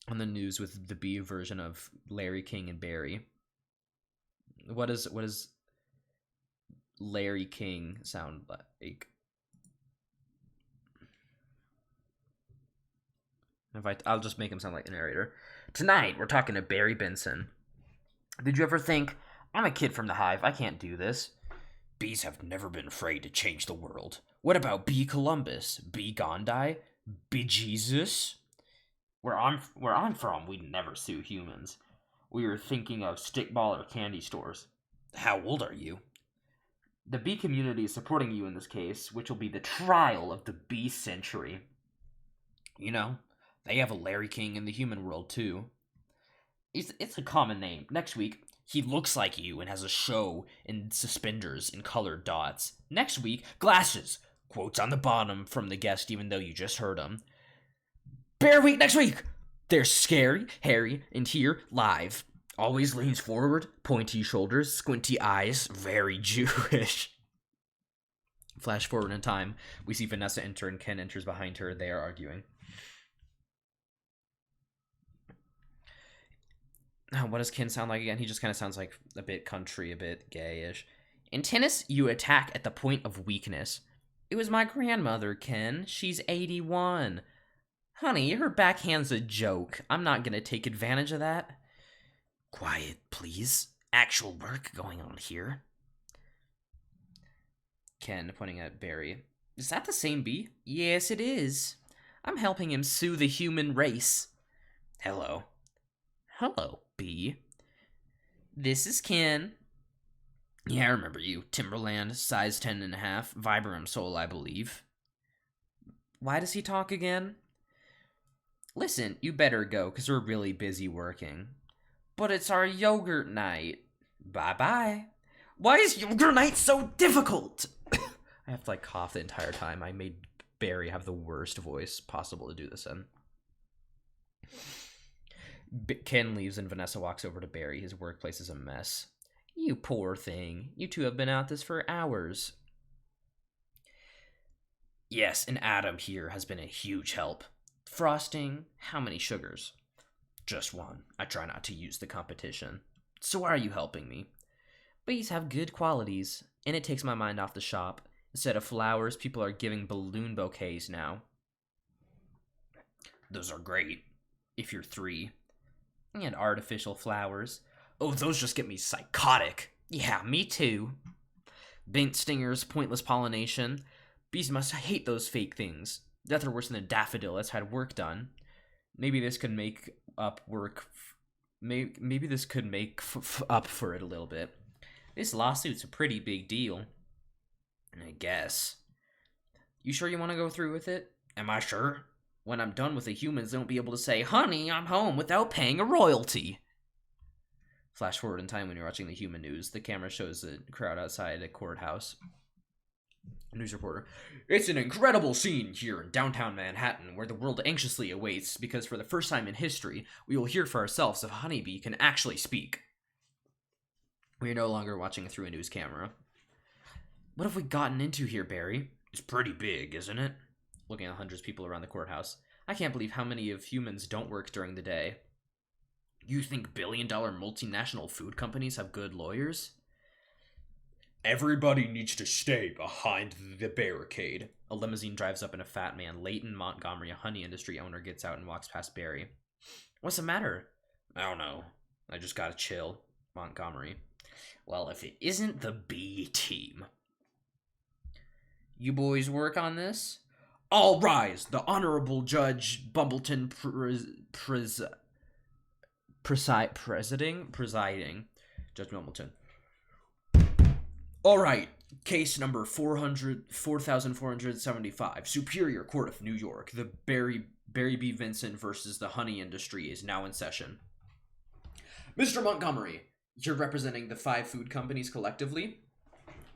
on the news with the B version of Larry King and Barry. What does Larry King sound like? I'll just make him sound like the narrator. Tonight, we're talking to Barry Benson. Did you ever think, I'm a kid from the Hive, I can't do this? Bees have never been afraid to change the world. What about B. Columbus? B. Gandhi? B. Jesus? Where I'm from, we'd never sue humans. We were thinking of stickball or candy stores. How old are you? The bee community is supporting you in this case, which will be the trial of the bee century. You know, they have a Larry King in the human world, too. It's a common name. Next week, he looks like you and has a show in suspenders and colored dots. Next week, glasses. Quotes on the bottom from the guest, even though you just heard him. Bear Week next week! They're scary, hairy, and here, live. Always leans forward, pointy shoulders, squinty eyes, very Jewish. Flash forward in time, we see Vanessa enter and Ken enters behind her. They are arguing. What does Ken sound like again? He just kind of sounds like a bit country, a bit gayish. In tennis, you attack at the point of weakness. It was my grandmother, Ken. She's 81. Honey, her backhand's a joke. I'm not gonna take advantage of that. Quiet, please. Actual work going on here. Ken, pointing at Barry. Is that the same bee? Yes, it is. I'm helping him sue the human race. Hello. Hello, bee. This is Ken. Yeah, I remember you. Timberland, size 10.5, Vibram Soul, I believe. Why does he talk again? Listen, you better go, because we're really busy working. But it's our yogurt night. Bye-bye. Why is yogurt night so difficult? I have to, cough the entire time. I made Barry have the worst voice possible to do this in. Ken leaves and Vanessa walks over to Barry. His workplace is a mess. You poor thing. You two have been at this for hours. Yes, and Adam here has been a huge help. Frosting, how many sugars? Just one. I try not to use the competition. So why are you helping me? Bees have good qualities, and it takes my mind off the shop. Instead of flowers, people are giving balloon bouquets now. Those are great, if you're 3. And artificial flowers. Oh, those just get me psychotic. Yeah, me too. Bent stingers, pointless pollination. Bees must hate those fake things. Death are worse than a daffodil that's had work done. Maybe this could make up work. Maybe this could make up for it a little bit. This lawsuit's a pretty big deal. I guess. You sure you want to go through with it? Am I sure? When I'm done with the humans, they won't be able to say, honey, I'm home without paying a royalty. Flash forward in time when you're watching the human news. The camera shows the crowd outside a courthouse. News reporter. It's an incredible scene here in downtown Manhattan where the world anxiously awaits because for the first time in history, we will hear for ourselves if a honeybee can actually speak. We are no longer watching through a news camera. What have we gotten into here, Barry? It's pretty big, isn't it? Looking at hundreds of people around the courthouse. I can't believe how many of humans don't work during the day. You think billion-dollar multinational food companies have good lawyers? Everybody needs to stay behind the barricade. A limousine drives up and a fat man, Leighton Montgomery, a honey industry owner, gets out and walks past Barry. What's the matter? I don't know. I just gotta chill. Montgomery. Well, if it isn't the B team. You boys work on this? All rise! The Honorable Judge Bumbleton presiding. Judge Bumbleton. All right, case number 4475, Superior Court of New York. The Barry B. Vincent versus the honey industry is now in session. Mr. Montgomery, you're representing the 5 food companies collectively?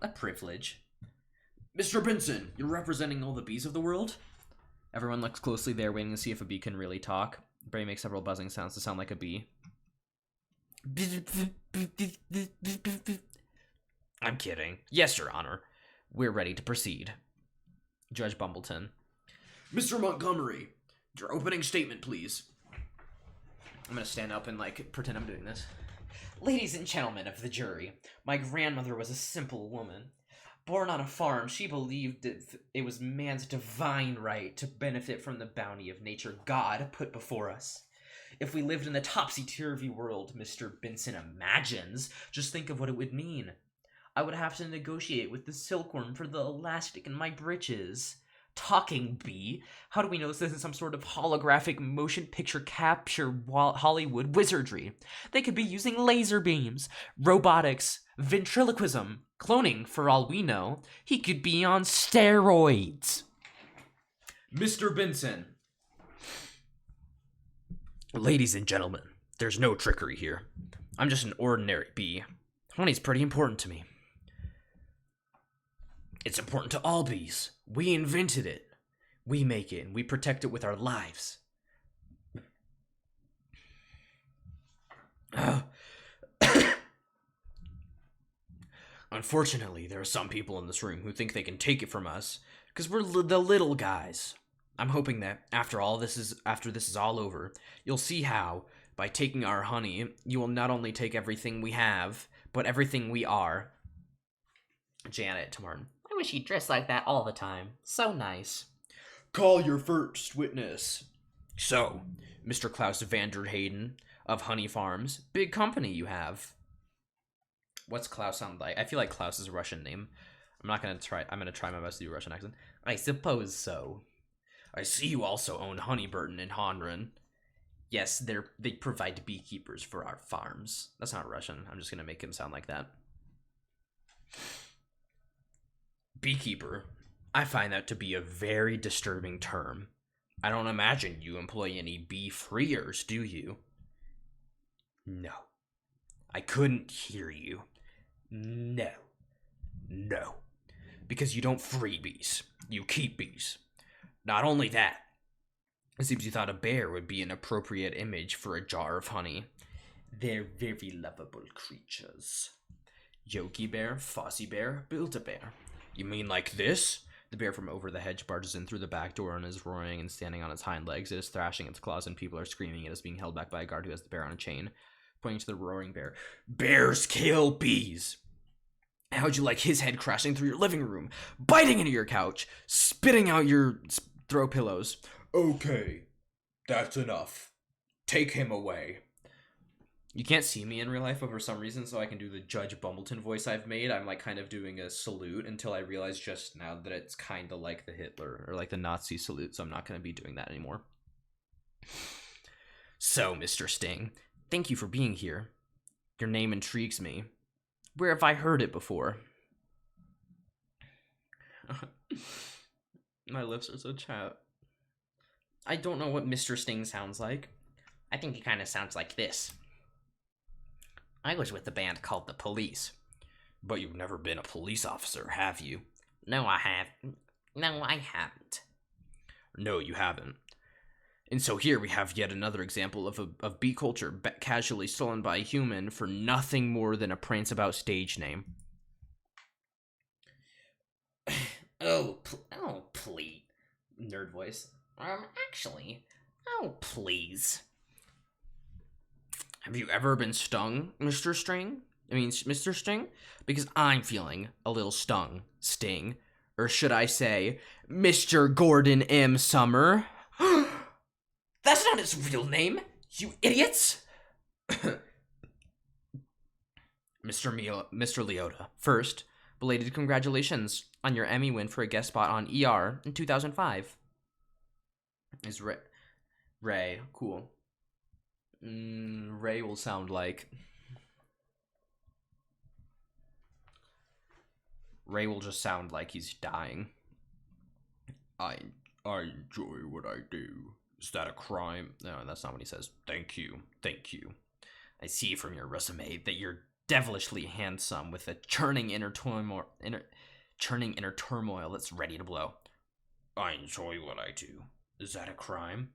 A privilege. Mr. Benson, you're representing all the bees of the world? Everyone looks closely there, waiting to see if a bee can really talk. Barry makes several buzzing sounds to sound like a bee. I'm kidding. Yes, Your Honor. We're ready to proceed. Judge Bumbleton. Mr. Montgomery, your opening statement, please. I'm gonna stand up and, pretend I'm doing this. Ladies and gentlemen of the jury, my grandmother was a simple woman. Born on a farm, she believed it was man's divine right to benefit from the bounty of nature God put before us. If we lived in the topsy-turvy world Mr. Benson imagines, just think of what it would mean. I would have to negotiate with the silkworm for the elastic in my breeches. Talking bee? How do we know this isn't some sort of holographic motion picture capture Hollywood wizardry? They could be using laser beams, robotics, ventriloquism, cloning, for all we know. He could be on steroids. Mr. Benson. Ladies and gentlemen, there's no trickery here. I'm just an ordinary bee. Honey's pretty important to me. It's important to all bees. We invented it. We make it, and we protect it with our lives. Unfortunately, there are some people in this room who think they can take it from us because we're the little guys. I'm hoping that after this is all over, you'll see how, by taking our honey, you will not only take everything we have, but everything we are. Janet to Martin. I wish he'd dress like that all the time. So nice. Call your first witness. So, Mr. Klaus Vanderhayden of Honey Farms, big company you have. What's Klaus sound like? I feel like Klaus is a Russian name. I'm gonna try my best to do a Russian accent. I suppose so. I see you also own Honeyburton and Honren. Yes, they provide beekeepers for our farms. That's not Russian. I'm just gonna make him sound like that. Beekeeper. I find that to be a very disturbing term. I don't imagine you employ any bee-freers, do you? No. I couldn't hear you. No. No. Because you don't free bees. You keep bees. Not only that, it seems you thought a bear would be an appropriate image for a jar of honey. They're very lovable creatures. Yogi Bear, Fozzie Bear, Build-A-Bear. You mean like this? The bear from over the hedge barges in through the back door and is roaring and standing on its hind legs. It is thrashing its claws and people are screaming. It is being held back by a guard who has the bear on a chain, pointing to the roaring bear. Bears kill bees! How'd you like his head crashing through your living room, biting into your couch, spitting out your throw pillows? Okay, that's enough. Take him away. You can't see me in real life, but for some reason, so I can do the Judge Bumbleton voice I've made, I'm kind of doing a salute until I realized just now that it's kind of like the Hitler or the Nazi salute, so I'm not going to be doing that anymore. So, Mr. Sting, thank you for being here. Your name intrigues me. Where have I heard it before? My lips are so chapped. I don't know what Mr. Sting sounds like. I think he kind of sounds like this. I was with a band called The Police. But you've never been a police officer, have you? No, I haven't. No, you haven't. And so here we have yet another example of bee culture casually stolen by a human for nothing more than a prance about stage name. Oh, please. Nerd voice. Actually, oh, please. Have you ever been stung, Mr. Mr. Sting? Because I'm feeling a little sting. Or should I say, Mr. Gordon M. Summer? That's not his real name, you idiots! Mr. Leota, first, belated congratulations on your Emmy win for a guest spot on ER in 2005. Is Ray, cool. Ray will sound like... Ray will just sound like he's dying. I enjoy what I do. Is that a crime? No, that's not what he says. Thank you. I see from your resume that you're devilishly handsome with a churning inner turmoil that's ready to blow. I enjoy what I do. Is that a crime?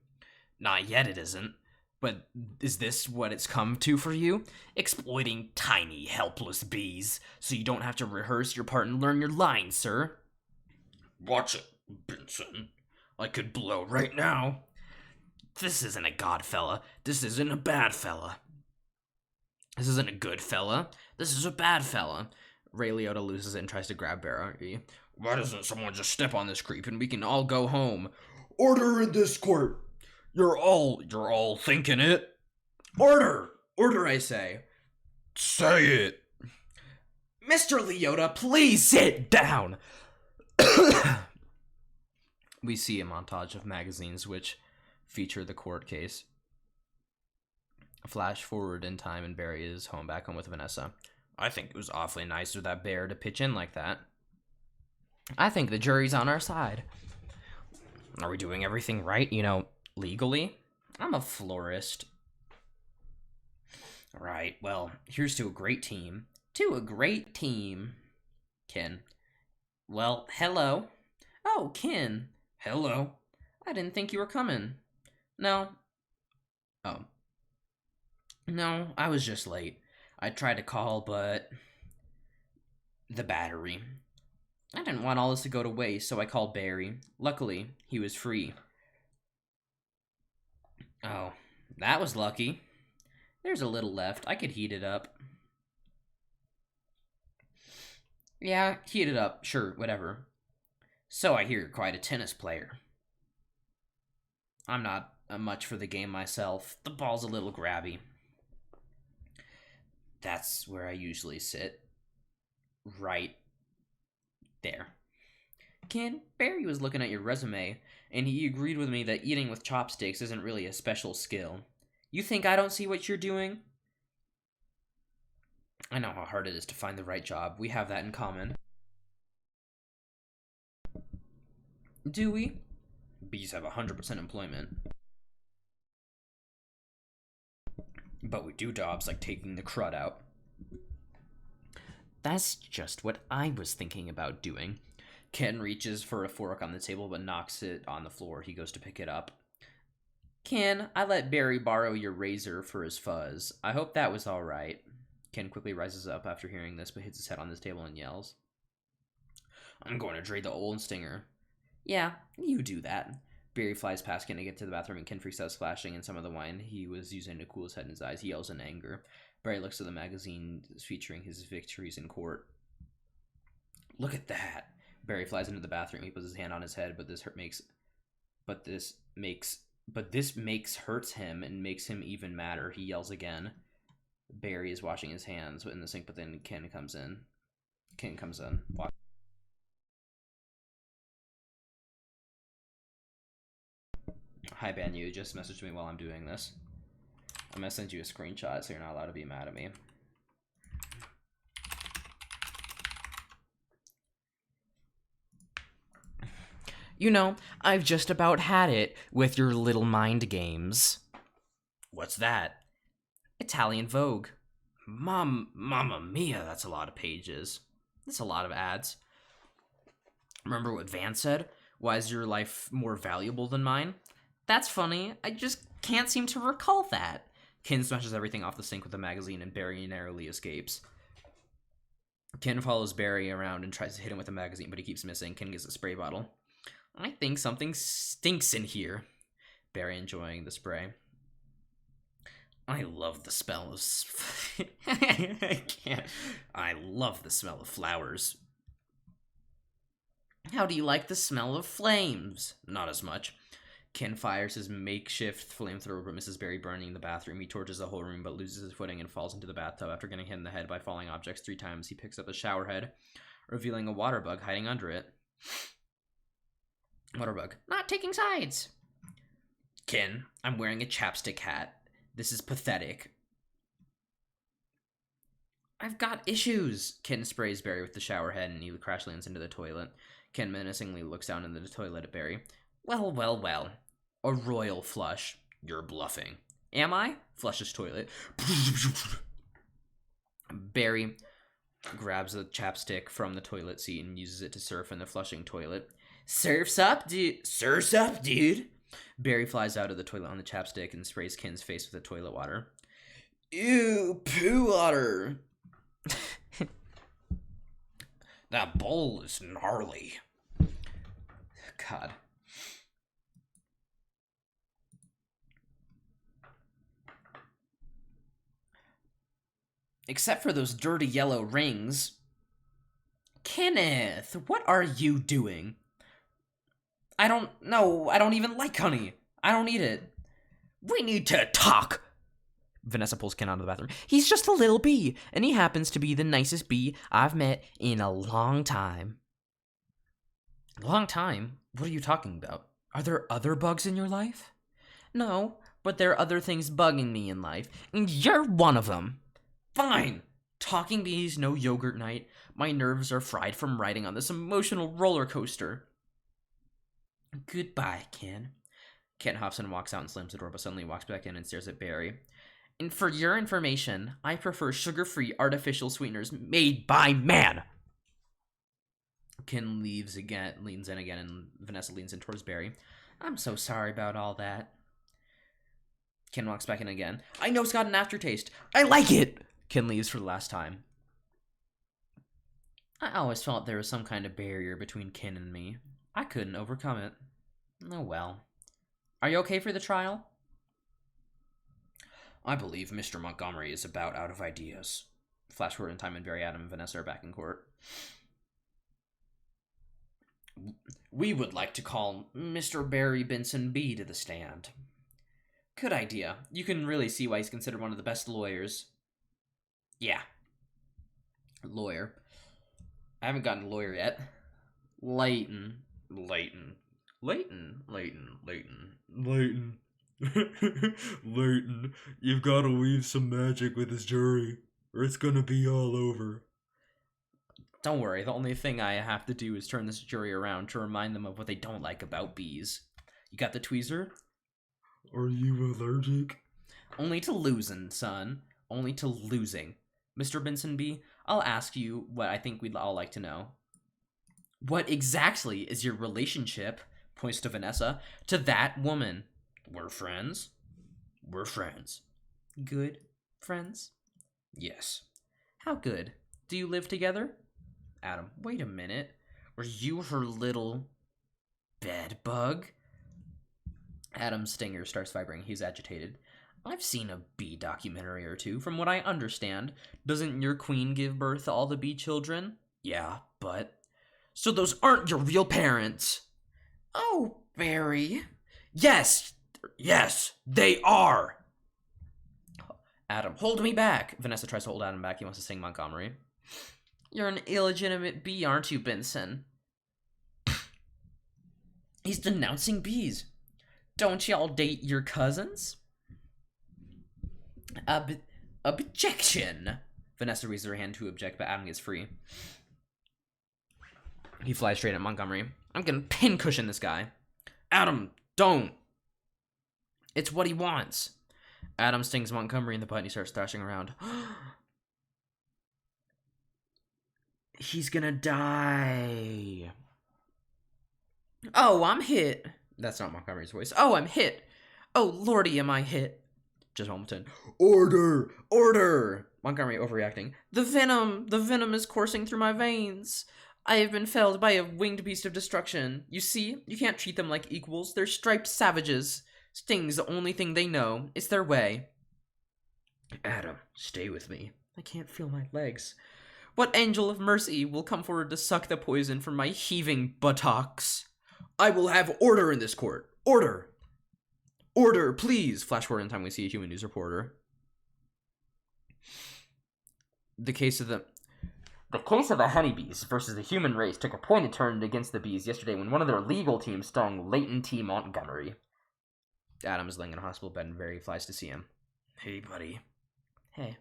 Not yet, it isn't. But is this what it's come to for you? Exploiting tiny, helpless bees, so you don't have to rehearse your part and learn your lines, sir? Watch it, Benson. I could blow right now. This isn't a god fella. This isn't a bad fella. This isn't a good fella. This is a bad fella. Ray Liotta loses it and tries to grab Barry. Why doesn't someone just step on this creep and we can all go home? Order in this court! You're all thinking it. Order, I say. Say it. Mr. Leota, please sit down. We see a montage of magazines which feature the court case. Flash forward in time and Barry is back home with Vanessa. I think it was awfully nice of that bear to pitch in like that. I think the jury's on our side. Are we doing everything right, legally? I'm a florist. Right, well, here's to a great team. Ken. Well, hello. Oh, Ken. Hello. I didn't think you were coming. No. Oh. No, I was just late. I tried to call, but... the battery. I didn't want all this to go to waste, so I called Barry. Luckily, he was free. Oh, that was lucky. There's a little left. I could heat it up. Yeah, heat it up. Sure, whatever. So I hear you're quite a tennis player. I'm not much for the game myself. The ball's a little grabby. That's where I usually sit. Right there. Ken, Barry was looking at your resume, and he agreed with me that eating with chopsticks isn't really a special skill. You think I don't see what you're doing? I know how hard it is to find the right job. We have that in common. Do we? Bees have 100% employment. But we do jobs like taking the crud out. That's just what I was thinking about doing. Ken reaches for a fork on the table but knocks it on the floor. He goes to pick it up. Ken, I let Barry borrow your razor for his fuzz. I hope that was all right. Ken quickly rises up after hearing this but hits his head on this table and yells. I'm going to trade the old stinger. Yeah, you do that. Barry flies past Ken to get to the bathroom and Ken freaks out, splashing in some of the wine he was using to cool his head in his eyes. He yells in anger. Barry looks at the magazine featuring his victories in court. Look at that. Barry flies into the bathroom. He puts his hand on his head, but this hurts him and makes him even madder. He yells again. Barry is washing his hands in the sink, but then Ken comes in. Watch. Hi, Ben. You just messaged me while I'm doing this. I'm gonna send you a screenshot so you're not allowed to be mad at me. I've just about had it with your little mind games. What's that? Italian Vogue. Mamma mia, that's a lot of pages. That's a lot of ads. Remember what Van said? Why is your life more valuable than mine? That's funny. I just can't seem to recall that. Ken smashes everything off the sink with a magazine, and Barry narrowly escapes. Ken follows Barry around and tries to hit him with a magazine, but he keeps missing. Ken gets a spray bottle. I think something stinks in here. Barry enjoying the spray. I love the smell of... I can't. I love the smell of flowers. How do you like the smell of flames? Not as much. Ken fires his makeshift flamethrower, but misses Barry, burning the bathroom. He torches the whole room, but loses his footing and falls into the bathtub. After getting hit in the head by falling objects 3 times, he picks up the shower head, revealing a water bug hiding under it. Water bug. Not taking sides! Ken, I'm wearing a chapstick hat. This is pathetic. I've got issues! Ken sprays Barry with the shower head, and he crash lands into the toilet. Ken menacingly looks down into the toilet at Barry. Well, well, well. A royal flush. You're bluffing. Am I? Flushes toilet. Barry grabs the chapstick from the toilet seat and uses it to surf in the flushing toilet. Surf's up, dude. Surf's up, dude. Barry flies out of the toilet on the chapstick and sprays Ken's face with the toilet water. Ew, poo water. That bowl is gnarly. God. Except for those dirty yellow rings. Kenneth, what are you doing? I don't know. I don't even like honey. I don't eat it. We need to talk. Vanessa pulls Ken out of the bathroom. He's just a little bee, and he happens to be the nicest bee I've met in a long time. Long time? What are you talking about? Are there other bugs in your life? No, but there are other things bugging me in life, and you're one of them. Fine. Talking bees, no yogurt night. My nerves are fried from riding on this emotional roller coaster. Goodbye, Ken. Ken hops and walks out and slams the door, but suddenly walks back in and stares at Barry. And for your information, I prefer sugar-free artificial sweeteners made by man. Ken leaves again, leans in again, and Vanessa leans in towards Barry. I'm so sorry about all that. Ken walks back in again. I know it's got an aftertaste. I like it! Ken leaves for the last time. I always felt there was some kind of barrier between Ken and me. I couldn't overcome it. Oh well. Are you okay for the trial? I believe Mr. Montgomery is about out of ideas. Flash forward in time and Barry, Adam, and Vanessa are back in court. We would like to call Mr. Barry Benson B to the stand. Good idea. You can really see why he's considered one of the best lawyers. Yeah. Lawyer. I haven't gotten a lawyer yet. Layton. Layton. Layton, you've got to weave some magic with this jury, or it's gonna be all over. Don't worry, the only thing I have to do is turn this jury around to remind them of what they don't like about bees. You got the tweezer? Are you allergic? Only to losing, son. Only to losing. Mr. Benson B., I'll ask you what I think we'd all like to know. What exactly is your relationship, points to Vanessa, to that woman? We're friends. We're friends. Good friends? Yes. How good? Do you live together? Adam, wait a minute. Were you her little bed bug? Adam's stinger starts vibrating. He's agitated. I've seen a bee documentary or two. From what I understand, doesn't your queen give birth to all the bee children? Yeah, but... So those aren't your real parents! Oh, Barry. Yes! Yes, they are! Adam, hold me back! Vanessa tries to hold Adam back. He wants to sing Montgomery. You're an illegitimate bee, aren't you, Benson? He's denouncing bees. Don't y'all date your cousins? Objection! Vanessa raises her hand to object, but Adam gets free. He flies straight at Montgomery. I'm gonna pincushion this guy. Adam, don't! It's what he wants. Adam stings Montgomery in the butt and he starts thrashing around. He's gonna die. Oh, I'm hit. That's not Montgomery's voice. Oh, I'm hit. Oh, lordy, am I hit. Just Hamilton. Order! Order! Montgomery overreacting. The venom is coursing through my veins. I have been felled by a winged beast of destruction. You see, you can't treat them like equals. They're striped savages. Sting's the only thing they know. It's their way. Adam, stay with me. I can't feel my legs. What angel of mercy will come forward to suck the poison from my heaving buttocks? I will have order in this court. Order! Order, please! Flash forward in time, we see a human news reporter. The case of the honeybees versus the human race took a pointed turn against the bees yesterday when one of their legal teams stung Leighton T. Montgomery. Adam is laying in a hospital bed and Barry flies to see him. Hey, buddy. Hey.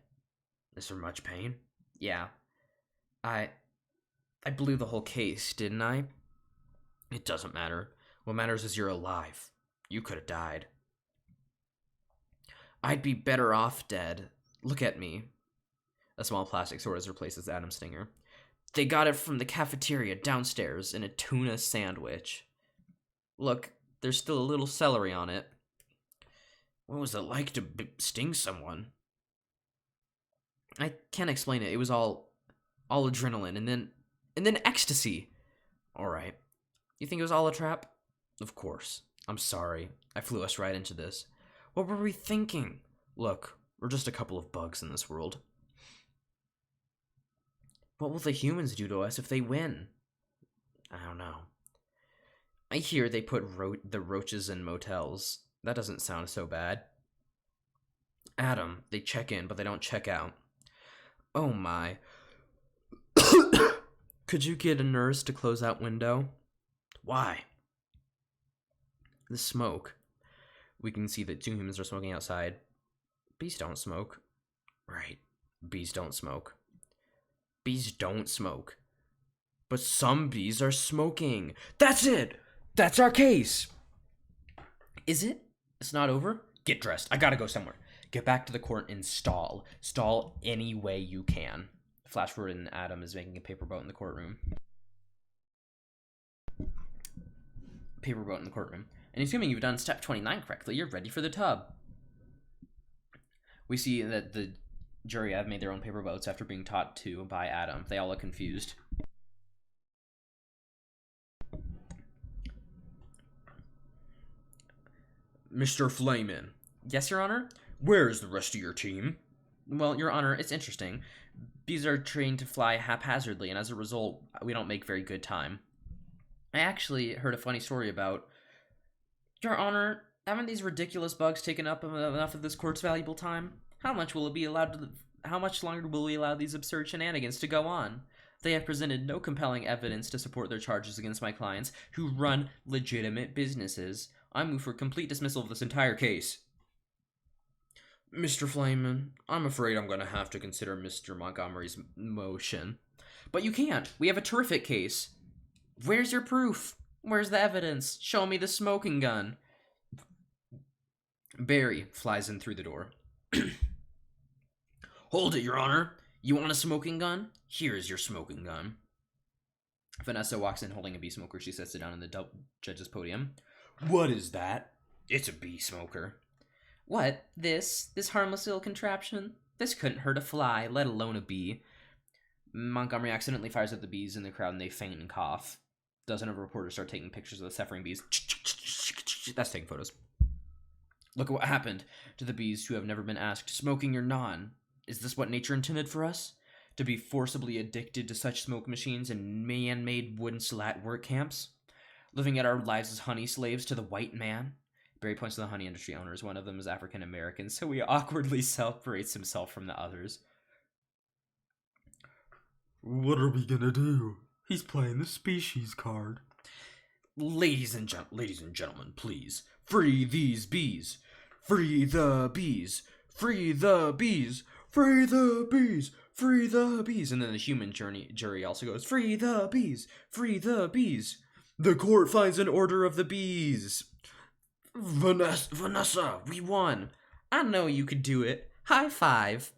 Is there much pain? Yeah. I blew the whole case, didn't I? It doesn't matter. What matters is you're alive. You could have died. I'd be better off dead. Look at me. A small plastic sword has replaces Adam's stinger. They got it from the cafeteria downstairs in a tuna sandwich. Look, there's still a little celery on it. What was it like to sting someone? I can't explain it. It was all adrenaline and then ecstasy. All right. You think it was all a trap? Of course. I'm sorry. I flew us right into this. What were we thinking? Look, we're just a couple of bugs in this world. What will the humans do to us if they win? I don't know. I hear they put the roaches in motels. That doesn't sound so bad. Adam, they check in, but they don't check out. Oh my. Could you get a nurse to close that window? Why? The smoke. We can see that 2 humans are smoking outside. Bees don't smoke. Right. Bees don't smoke. Bees don't smoke. But some bees are smoking. That's it! That's our case! Is it? It's not over? Get dressed. I gotta go somewhere. Get back to the court and stall. Stall any way you can. Flash forward and Adam is making a paper boat in the courtroom. Paper boat in the courtroom. And assuming you've done step 29 correctly, you're ready for the tub. We see that the jury have made their own paper boats after being taught to by Adam. They all look confused. Mr. Flamin. Yes, Your Honor? Where's the rest of your team? Well, Your Honor, it's interesting. Bees are trained to fly haphazardly, and as a result, we don't make very good time. I actually heard a funny story about... Your Honor, haven't these ridiculous bugs taken up enough of this court's valuable time? How much longer will we allow these absurd shenanigans to go on? They have presented no compelling evidence to support their charges against my clients, who run legitimate businesses. I move for complete dismissal of this entire case. Mr. Flamin, I'm afraid I'm going to have to consider Mr. Montgomery's motion. But you can't. We have a terrific case. Where's your proof? Where's the evidence? Show me the smoking gun. Barry flies in through the door. Hold it, Your Honor. You want a smoking gun? Here's your smoking gun. Vanessa walks in holding a bee smoker. She sets it down on the judge's podium. What is that? It's a bee smoker. What? This harmless little contraption? This couldn't hurt a fly, let alone a bee. Montgomery accidentally fires at the bees in the crowd and they faint and cough. Dozen of reporters start taking pictures of the suffering bees. That's taking photos. Look at what happened to the bees who have never been asked, smoking or non. Is this what nature intended for us? To be forcibly addicted to such smoke machines and man-made wooden slat work camps? Living out our lives as honey slaves to the white man? Barry points to the honey industry owners. One of them is African American, so he awkwardly separates himself from the others. What are we gonna do? He's playing the species card. Ladies and gentlemen, please. Free these bees. Free the bees. Free the bees. Free the bees. Free the bees. And then the human jury also goes, free the bees. Free the bees. The court finds an order of the bees. Vanessa, we won. I know you could do it. High five.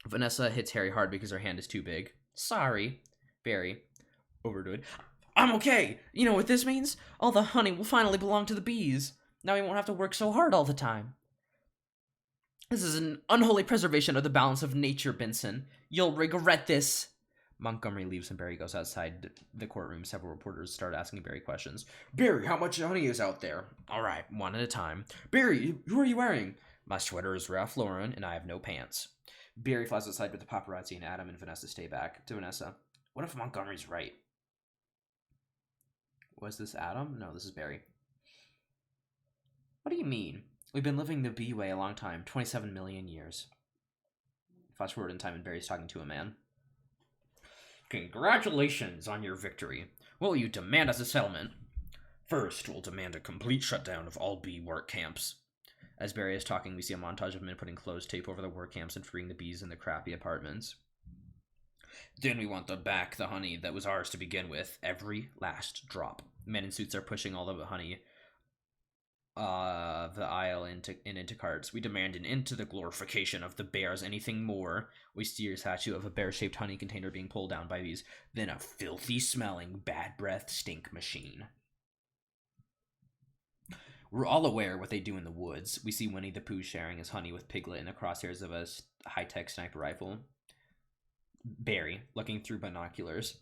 Vanessa hits Harry hard because her hand is too big. Sorry. Barry, overdo it. I'm okay. You know what this means? All the honey will finally belong to the bees. Now we won't have to work so hard all the time. This is an unholy preservation of the balance of nature, Benson. You'll regret this. Montgomery leaves and Barry goes outside the courtroom. Several reporters start asking Barry questions. Barry, how much honey is out there? All right, one at a time. Barry, who are you wearing? My sweater is Ralph Lauren, and I have no pants. Barry flies outside with the paparazzi, and Adam and Vanessa stay back. To Vanessa, what if Montgomery's right? Was this Adam? No, this is Barry. What do you mean? We've been living the bee way a long time, 27 million years. Flash forward in time, and Barry's talking to a man. Congratulations on your victory. What will you demand as a settlement? First, we'll demand a complete shutdown of all bee work camps. As Barry is talking, we see a montage of men putting closed tape over the work camps and freeing the bees in the crappy apartments. Then we want back the honey that was ours to begin with, every last drop. Men in suits are pushing all the honey the aisle into carts. We demand an end to the glorification of the bears. Anything more, we see a statue of a bear-shaped honey container being pulled down by bees, then a filthy-smelling, bad-breath stink machine. We're all aware what they do in the woods. We see Winnie the Pooh sharing his honey with Piglet in the crosshairs of a high-tech sniper rifle. Barry, looking through binoculars.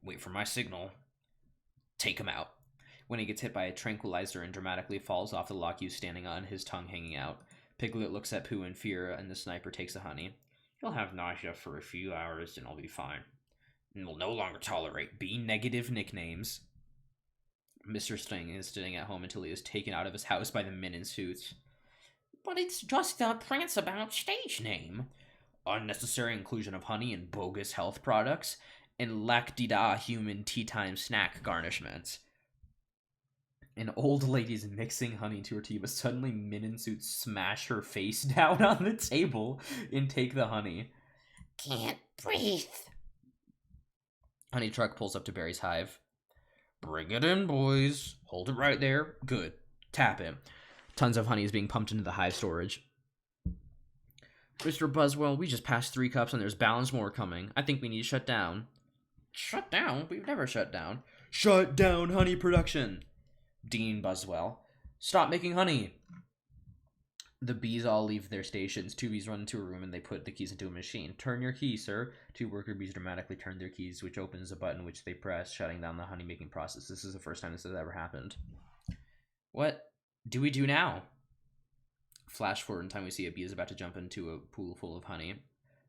Wait for my signal. Take him out. When he gets hit by a tranquilizer and dramatically falls off the log he's standing on, his tongue hanging out. Piglet looks at Pooh in fear, and the sniper takes the honey. He'll have nausea for a few hours, and I'll be fine. And we'll no longer tolerate B-negative nicknames. Mr. Sting is sitting at home until he is taken out of his house by the men in suits. But it's just a Pranceabout stage name. Unnecessary inclusion of honey in bogus health products, and lac-di-da human tea-time snack garnishments. An old lady's mixing honey to her tea, but suddenly men in suits smash her face down on the table and take the honey. Can't breathe. Honey truck pulls up to Barry's hive. Bring it in, boys. Hold it right there. Good. Tap it. Tons of honey is being pumped into the hive storage. Mr. Buswell, we just passed 3 cups and there's balance more coming. I think we need to shut down. Shut down? We've never shut down. Shut down honey production. Dean Buswell. Stop making honey. The bees all leave their stations. 2 bees run into a room and they put the keys into a machine. Turn your key, sir. 2 worker bees dramatically turn their keys, which opens a button which they press, shutting down the honey making process. This is the first time this has ever happened. What do we do now? Flash forward in time, we see a bee is about to jump into a pool full of honey.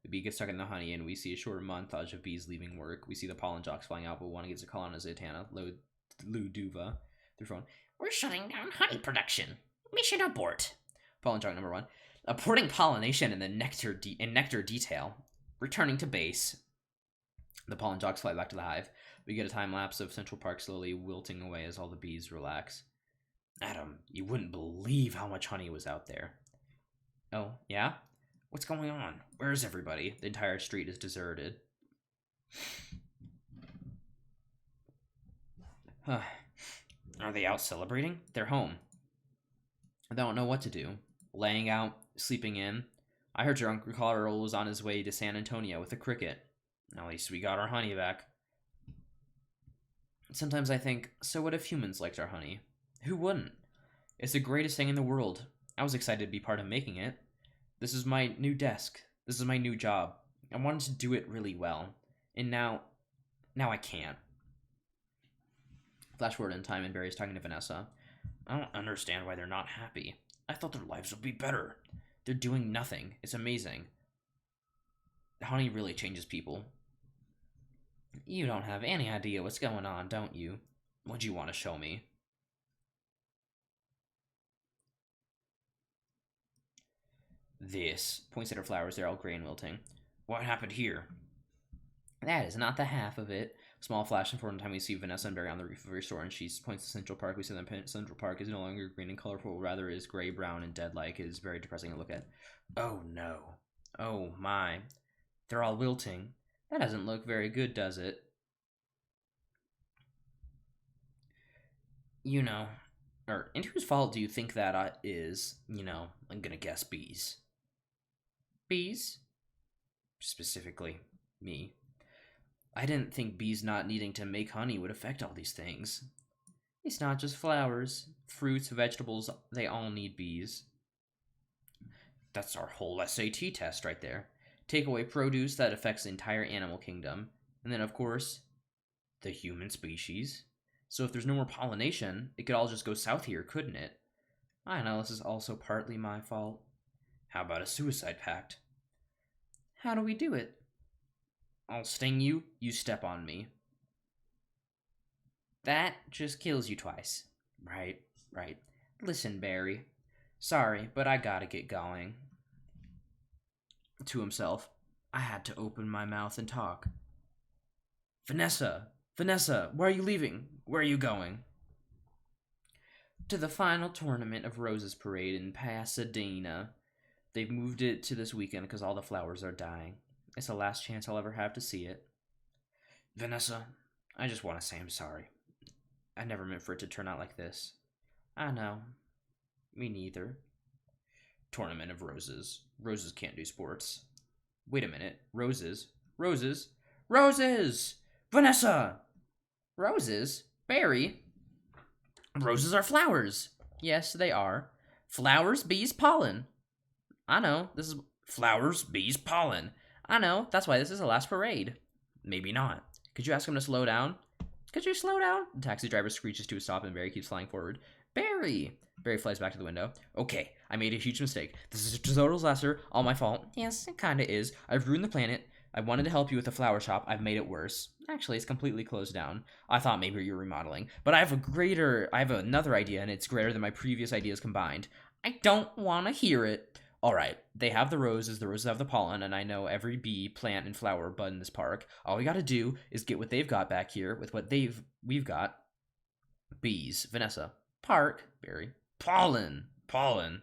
The bee gets stuck in the honey, and we see a short montage of bees leaving work. We see the pollen jocks flying out, but one gets a call on a Zatanna, Lou Duva, through phone. We're shutting down honey production. Mission abort. Pollen jock number 1. Aborting pollination and the nectar detail. Returning to base. The pollen jocks fly back to the hive. We get a time lapse of Central Park slowly wilting away as all the bees relax. Adam, you wouldn't believe how much honey was out there. Oh, yeah? What's going on? Where's everybody? The entire street is deserted. Are they out celebrating? They're home. They don't know what to do. Laying out, sleeping in. I heard your Uncle Carl was on his way to San Antonio with a cricket. At least we got our honey back. Sometimes I think, so what if humans liked our honey? Who wouldn't? It's the greatest thing in the world. I was excited to be part of making it. This is my new desk. This is my new job. I wanted to do it really well. And now I can't. Flash forward in time and Barry's talking to Vanessa. I don't understand why they're not happy. I thought their lives would be better. They're doing nothing. It's amazing. Honey really changes people. You don't have any idea what's going on, don't you? What'd you want to show me? This. Points at her flowers. They're all gray and wilting. What happened here? That is not the half of it. Small flash and forward in time, we see Vanessa and Barry on the roof of her store, and she points to Central Park. We see that Central Park is no longer green and colorful, rather is gray-brown and dead-like. It is very depressing to look at. Oh, no. Oh, my. They're all wilting. That doesn't look very good, does it? You know, and whose fault do you think that is? You know, I'm gonna guess bees. Bees? Specifically, me. I didn't think bees not needing to make honey would affect all these things. It's not just flowers. Fruits, vegetables, they all need bees. That's our whole SAT test right there. Take away produce, that affects the entire animal kingdom. And then, of course, the human species. So if there's no more pollination, it could all just go south here, couldn't it? I know this is also partly my fault. How about a suicide pact? How do we do it? I'll sting you, you step on me. That just kills you twice. Right, right. Listen, Barry. Sorry, but I gotta get going. To himself, I had to open my mouth and talk. Vanessa! Vanessa, where are you leaving? Where are you going? To the final tournament of Roses Parade in Pasadena. They've moved it to this weekend because all the flowers are dying. It's the last chance I'll ever have to see it. Vanessa, I just want to say I'm sorry. I never meant for it to turn out like this. I know. Me neither. Tournament of Roses. Roses can't do sports. Wait a minute. Roses? Roses? Roses! Vanessa! Roses? Barry? Roses are flowers. Yes, they are. Flowers, bees, pollen. I know. This is flowers, bees, pollen. I know. That's why this is the last parade. Maybe not. Could you ask him to slow down? Could you slow down? The taxi driver screeches to a stop and Barry keeps flying forward. Barry! Barry flies back to the window. Okay, I made a huge mistake. This is a total disaster. All my fault. Yes, it kinda is. I've ruined the planet. I wanted to help you with the flower shop. I've made it worse. Actually, it's completely closed down. I thought maybe you're remodeling. But I have another idea, and it's greater than my previous ideas combined. I don't want to hear it. Alright, they have the roses have the pollen, and I know every bee, plant, and flower bud in this park. All we gotta do is get what they've got back here with what we've got. Bees. Vanessa. Park. Barry. Pollen. Pollen.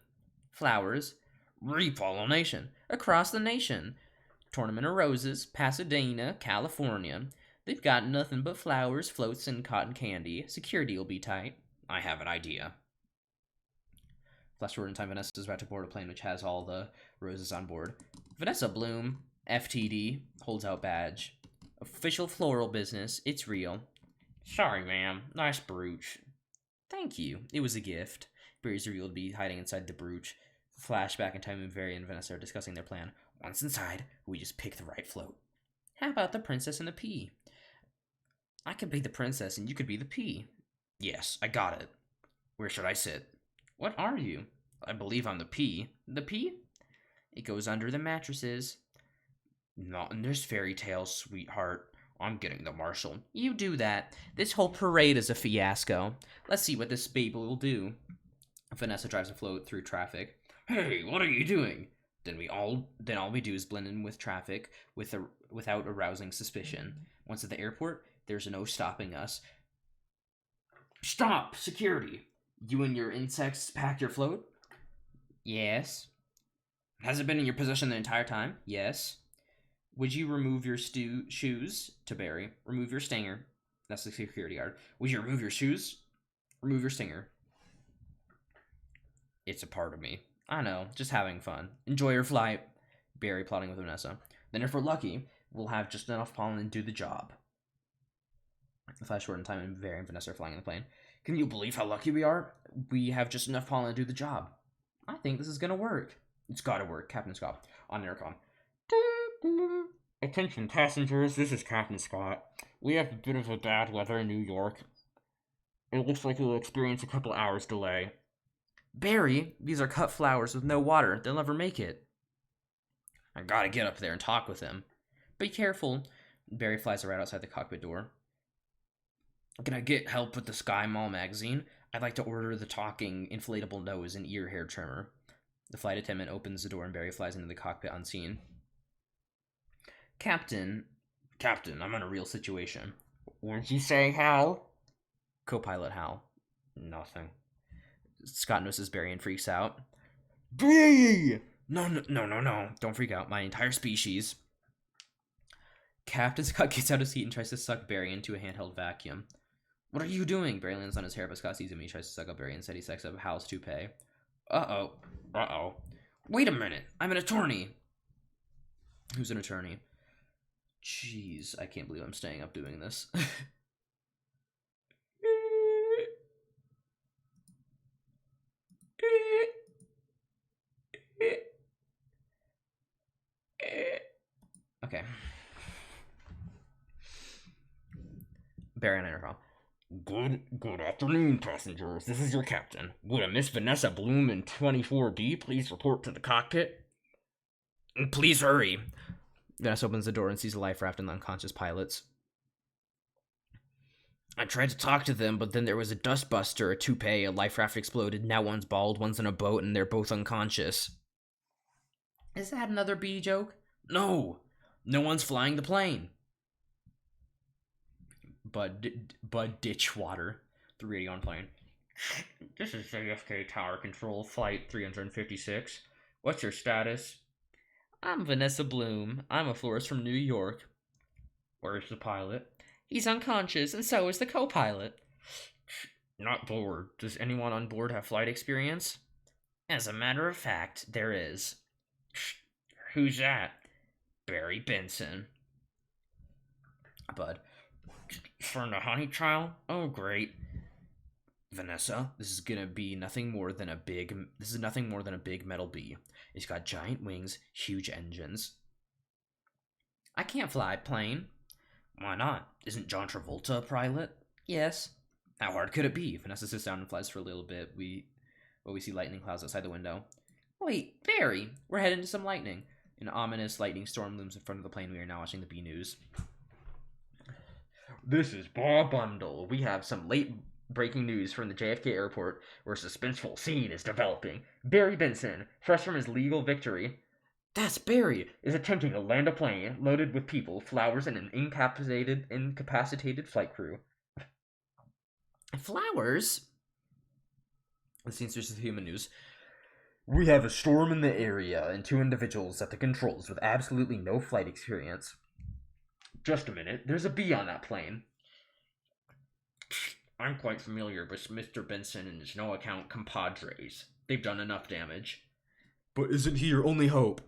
Flowers. Repollination. Across the nation. Tournament of Roses, Pasadena, California. They've got nothing but flowers, floats, and cotton candy. Security will be tight. I have an idea. Flash forward in time, Vanessa is about to board a plane which has all the roses on board. Vanessa Bloom, FTD, holds out badge. Official floral business, it's real. Sorry, ma'am. Nice brooch. Thank you. It was a gift. Barry's revealed to be hiding inside the brooch. Flashback in time, and Barry and Vanessa are discussing their plan. Once inside, we just pick the right float. How about the princess and the pea? I could be the princess and you could be the pea. Yes, I got it. Where should I sit? What are you? I believe I'm the pea. The pea? It goes under the mattresses. Not in this fairy tale, sweetheart. I'm getting the marshal. You do that. This whole parade is a fiasco. Let's see what this baby will do. Vanessa drives a float through traffic. Hey, what are you doing? Then all we do is blend in with traffic without arousing suspicion. Once at the airport, there's no stopping us. Stop! Security! You and your insects packed your float? Yes. Has it been in your possession the entire time? Yes. Would you remove your shoes? To Barry. Remove your stinger. That's the security guard. Would you remove your shoes? Remove your stinger. It's a part of me. I know, just having fun. Enjoy your flight. Barry plotting with Vanessa. Then if we're lucky, we'll have just enough pollen to do the job. The flash forward in time and Barry and Vanessa are flying in the plane. Can you believe how lucky we are? We have just enough pollen to do the job. I think this is gonna work. It's gotta work. Captain Scott on intercom. Attention passengers, this is Captain Scott. We have a bit of a bad weather in New York. It looks like we'll experience a couple hours delay. Barry, these are cut flowers with no water. They'll never make it. I gotta get up there and talk with him. Be careful. Barry flies right outside the cockpit door. Can I get help with the Sky Mall magazine? I'd like to order the talking inflatable nose and ear hair trimmer. The flight attendant opens the door and Barry flies into the cockpit unseen. Captain, I'm in a real situation. What'd you say, Hal? Co-pilot Hal. Nothing. Scott notices Barry and freaks out. Bee! No. Don't freak out. My entire species. Captain Scott gets out of his seat and tries to suck Barry into a handheld vacuum. What are you doing? Barry lands on his hair, but Scott sees him and he tries to suck up Barry. Instead, he sucks up Hal's toupee. Uh-oh. Wait a minute. I'm an attorney. Who's an attorney? Jeez, I can't believe I'm staying up doing this. Okay. Barry and I are wrong. Good afternoon, passengers. This is your captain. Would a Miss Vanessa Bloom in 24B please report to the cockpit? Please hurry. Vanessa opens the door and sees a life raft and the unconscious pilots. I tried to talk to them, but then there was a dustbuster, a toupee, a life raft exploded. Now one's bald, one's in a boat, and they're both unconscious. Is that another bee joke? No. No one's flying the plane. Bud Ditchwater, the radio on plane. This is JFK Tower Control, Flight 356. What's your status? I'm Vanessa Bloom. I'm a florist from New York. Where's the pilot? He's unconscious, and so is the co-pilot. Not bored. Does anyone on board have flight experience? As a matter of fact, there is. Who's that? Barry Benson. Bud. For the honey trial? Oh, great. Vanessa, this is nothing more than a big metal bee. It's got giant wings, huge engines. I can't fly plane. Why not? Isn't John Travolta a pilot? Yes. How hard could it be? Vanessa sits down and flies for a little bit. We see lightning clouds outside the window. Wait, Barry, we're heading to some lightning. An ominous lightning storm looms in front of the plane. We are now watching the B News. This is Bob Bundle. We have some late breaking news from the JFK airport where a suspenseful scene is developing. Barry Benson, fresh from his legal victory, That's Barry! is attempting to land a plane loaded with people, flowers, and an incapacitated flight crew. Flowers? The scene switches to human news. We have a storm in the area and 2 individuals at the controls with absolutely no flight experience. Just a minute, there's a bee on that plane. I'm quite familiar with Mr. Benson and his no-account compadres. They've done enough damage. But isn't he your only hope?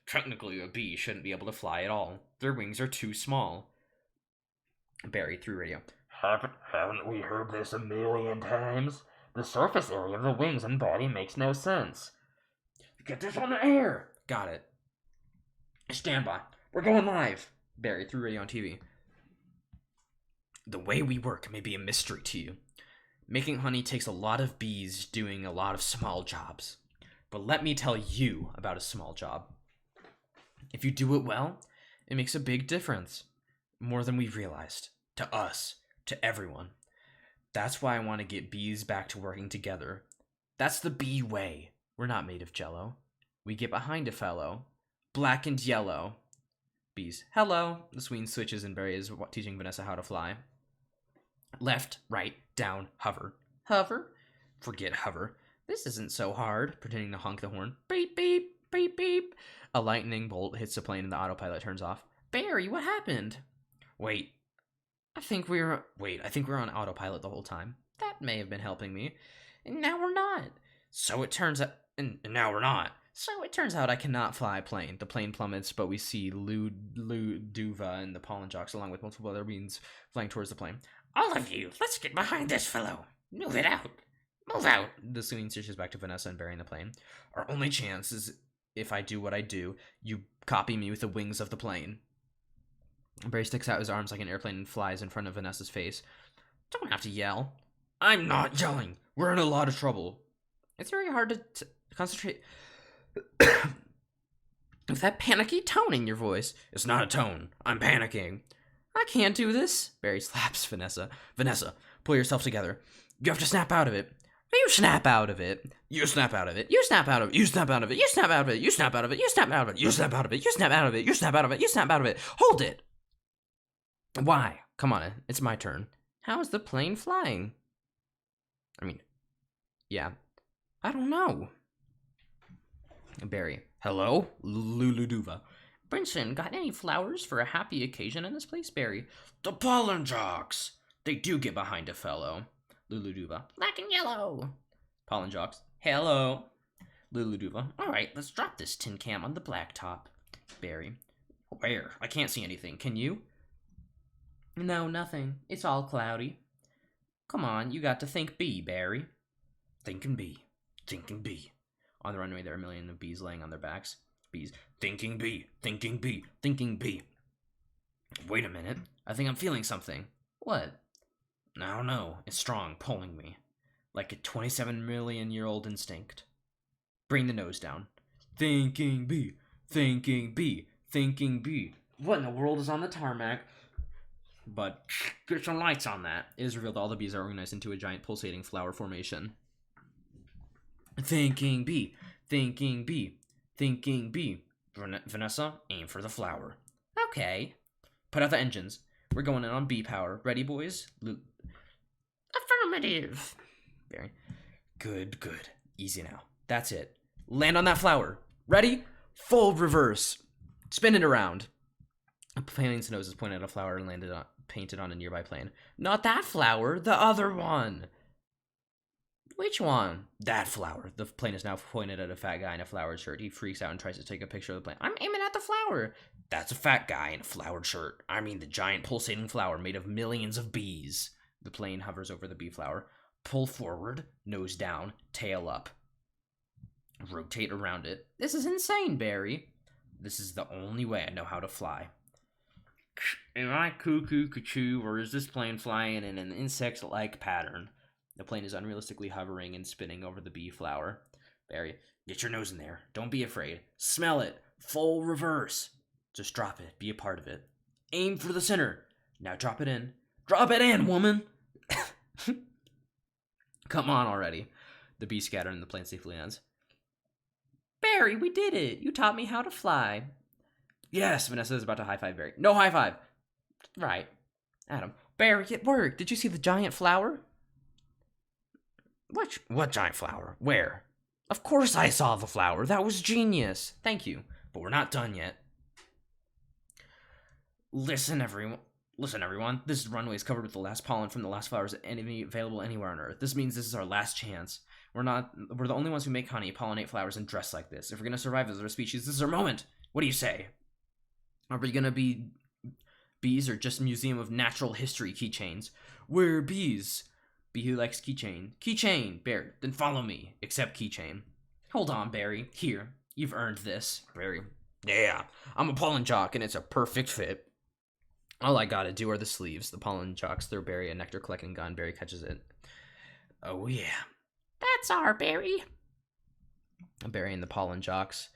Technically, a bee shouldn't be able to fly at all. Their wings are too small. Barry through radio. Haven't we heard this a million times? The surface area of the wings and body makes no sense. Get this on the air! Got it. Stand by. We're going live. Barry through radio on TV. The way we work may be a mystery to you. Making honey takes a lot of bees doing a lot of small jobs. But let me tell you about a small job. If you do it well, it makes a big difference. More than we realized. To us. To everyone. That's why I want to get bees back to working together. That's the bee way. We're not made of jello. We get behind a fellow. Black and yellow. Bees. Hello. The swing switches and Barry is teaching Vanessa how to fly. Left, right, down, hover. Hover? Forget hover. This isn't so hard. Pretending to honk the horn. Beep, beep, beep, beep. A lightning bolt hits the plane and the autopilot turns off. Barry, what happened? Wait. I think we were on autopilot the whole time. That may have been helping me. And now we're not. So it turns out... And now we're not. So it turns out I cannot fly a plane. The plane plummets, but we see Lou Duva and the pollen jocks along with multiple other beings flying towards the plane. All of you, let's get behind this fellow. Move it out. Move out. The scene switches back to Vanessa and Barry in the plane. Our only chance is if I do what I do, you copy me with the wings of the plane. Barry sticks out his arms like an airplane and flies in front of Vanessa's face. Don't have to yell. I'm not yelling. We're in a lot of trouble. It's very hard to concentrate with that panicky tone in your voice. It's not a tone. I'm panicking. I can't do this. Barry slaps Vanessa. Vanessa, pull yourself together. You have to snap out of it. You snap out of it. You snap out of it. You snap out of it. You snap out of it. You snap out of it. You snap out of it. You snap out of it. You snap out of it. You snap out of it. You snap out of it. You snap out of it. Hold it. Why? Come on, it's my turn. How is the plane flying? Yeah. I don't know. Barry. Hello? Luluduva. Benson, got any flowers for a happy occasion in this place, Barry? The pollen jocks! They do get behind a fellow. Luluduva. Black and yellow. Pollen jocks. Hello. Luluduva. Alright, let's drop this tin can on the blacktop. Barry. Where? I can't see anything. Can you? No, nothing. It's all cloudy. Come on, you got to think bee, Barry. Thinking bee. Thinking bee. On the runway, there are a million of bees laying on their backs. Bees. Thinking bee. Thinking bee. Thinking bee. Wait a minute. I think I'm feeling something. What? I don't know. It's strong, pulling me. Like a 27-million-year-old instinct. Bring the nose down. Thinking bee. Thinking bee. Thinking bee. What in the world is on the tarmac? But get some lights on that. It is revealed all the bees are organized into a giant pulsating flower formation. Thinking bee. Thinking bee. Thinking bee. Vanessa, aim for the flower. Okay. Put out the engines. We're going in on bee power. Ready, boys? Affirmative. Barry. Good, good. Easy now. That's it. Land on that flower. Ready? Full reverse. Spin it around. A plane's nose is pointed at a flower and painted on a nearby plane. Not that flower, the other one. Which one? That flower. The plane is now pointed at a fat guy in a flowered shirt. He freaks out and tries to take a picture of the plane. I'm aiming at the flower. That's a fat guy in a flowered shirt. I mean the giant pulsating flower made of millions of bees. The plane hovers over the bee flower. Pull forward, nose down, tail up. Rotate around it. This is insane, Barry. This is the only way I know how to fly. Am I cuckoo, cuckoo, or is this plane flying in an insect-like pattern? The plane is unrealistically hovering and spinning over the bee flower. Barry, get your nose in there. Don't be afraid. Smell it. Full reverse. Just drop it. Be a part of it. Aim for the center. Now drop it in. Drop it in, woman! Come on already. The bee scatter and the plane safely lands. Barry, we did it. You taught me how to fly. Yes, Vanessa is about to high-five Barry. No high-five. Right. Adam. Barry, it worked. Did you see the giant flower? What giant flower? Where? Of course I saw the flower. That was genius. Thank you. But we're not done yet. Listen, everyone. This runway is covered with the last pollen from the last flowers available anywhere on Earth. This means this is our last chance. We're the only ones who make honey, pollinate flowers, and dress like this. If we're gonna survive as a species, this is our moment. What do you say? Are we gonna be bees or just Museum of Natural History keychains? We're bees. Bee who likes keychain. Keychain, Barry. Then follow me. Accept keychain. Hold on, Barry. Here. You've earned this. Barry. Yeah. I'm a pollen jock, and it's a perfect fit. All I gotta do are the sleeves. The pollen jocks throw Barry a nectar collecting gun. Barry catches it. Oh, yeah. That's our Barry. Barry and the pollen jocks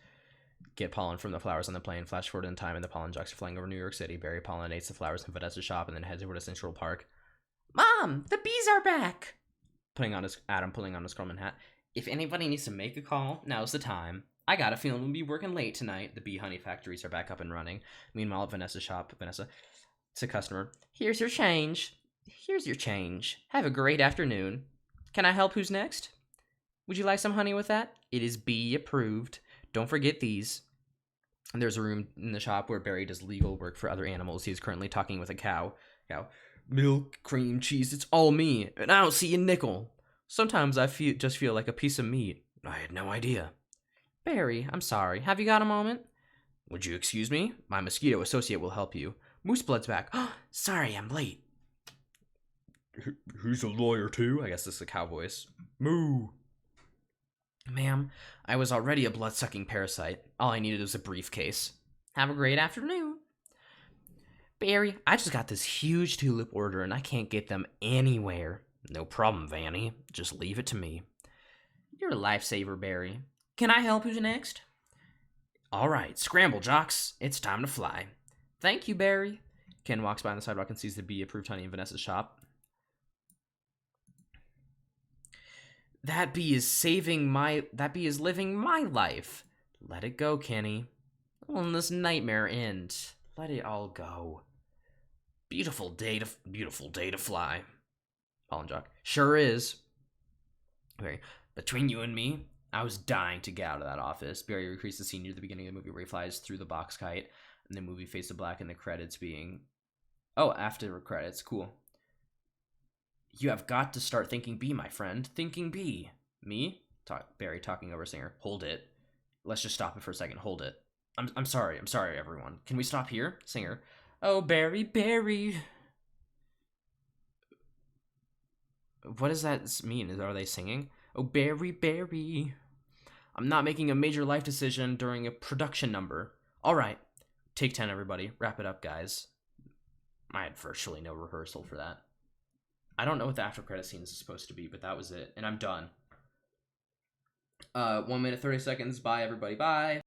get pollen from the flowers on the plane. Flash forward in time, and the pollen jocks are flying over New York City. Barry pollinates the flowers in Vanessa's shop and then heads over to Central Park. Mom, the bees are back. Adam pulling on his Crumman hat. If anybody needs to make a call, now's the time. I got a feeling we'll be working late tonight. The bee honey factories are back up and running. Meanwhile, at Vanessa's shop, Vanessa, it's a customer. Here's your change. Have a great afternoon. Can I help? Who's next? Would you like some honey with that? It is bee approved. Don't forget these. And there's a room in the shop where Barry does legal work for other animals. He is currently talking with a cow. Milk, cream, cheese, it's all me, and I don't see a nickel. Sometimes I just feel like a piece of meat. I had no idea. Barry, I'm sorry. Have you got a moment? Would you excuse me? My mosquito associate will help you. Moose Blood's back. Sorry, I'm late. Who's a lawyer too? I guess this is a cow voice. Moo. Ma'am, I was already a blood-sucking parasite. All I needed was a briefcase. Have a great afternoon. Barry, I just got this huge tulip order and I can't get them anywhere. No problem, Vanny. Just leave it to me. You're a lifesaver, Barry. Can I help? Who's next? All right, scramble, jocks. It's time to fly. Thank you, Barry. Ken walks by on the sidewalk and sees the bee-approved honey in Vanessa's shop. That bee is living my life. Let it go, Kenny. When this nightmare end, let it all go. Beautiful day to fly. Pollen jock. Sure is. Barry. Between you and me, I was dying to get out of that office. Barry recreates the scene near the beginning of the movie where he flies through the box kite, and the movie fades to black and the credits being... Oh, after credits. Cool. You have got to start thinking bee, my friend. Thinking bee. Me? Barry talking over singer. Hold it. Let's just stop it for a second. Hold it. I'm sorry. I'm sorry, everyone. Can we stop here? Singer. Oh, Barry, Barry. What does that mean? Are they singing? Oh, Barry, Barry. I'm not making a major life decision during a production number. All right. Take 10, everybody. Wrap it up, guys. I had virtually no rehearsal for that. I don't know what the after credit scene is supposed to be, but that was it. And I'm done. 1 minute, 30 seconds. Bye, everybody. Bye.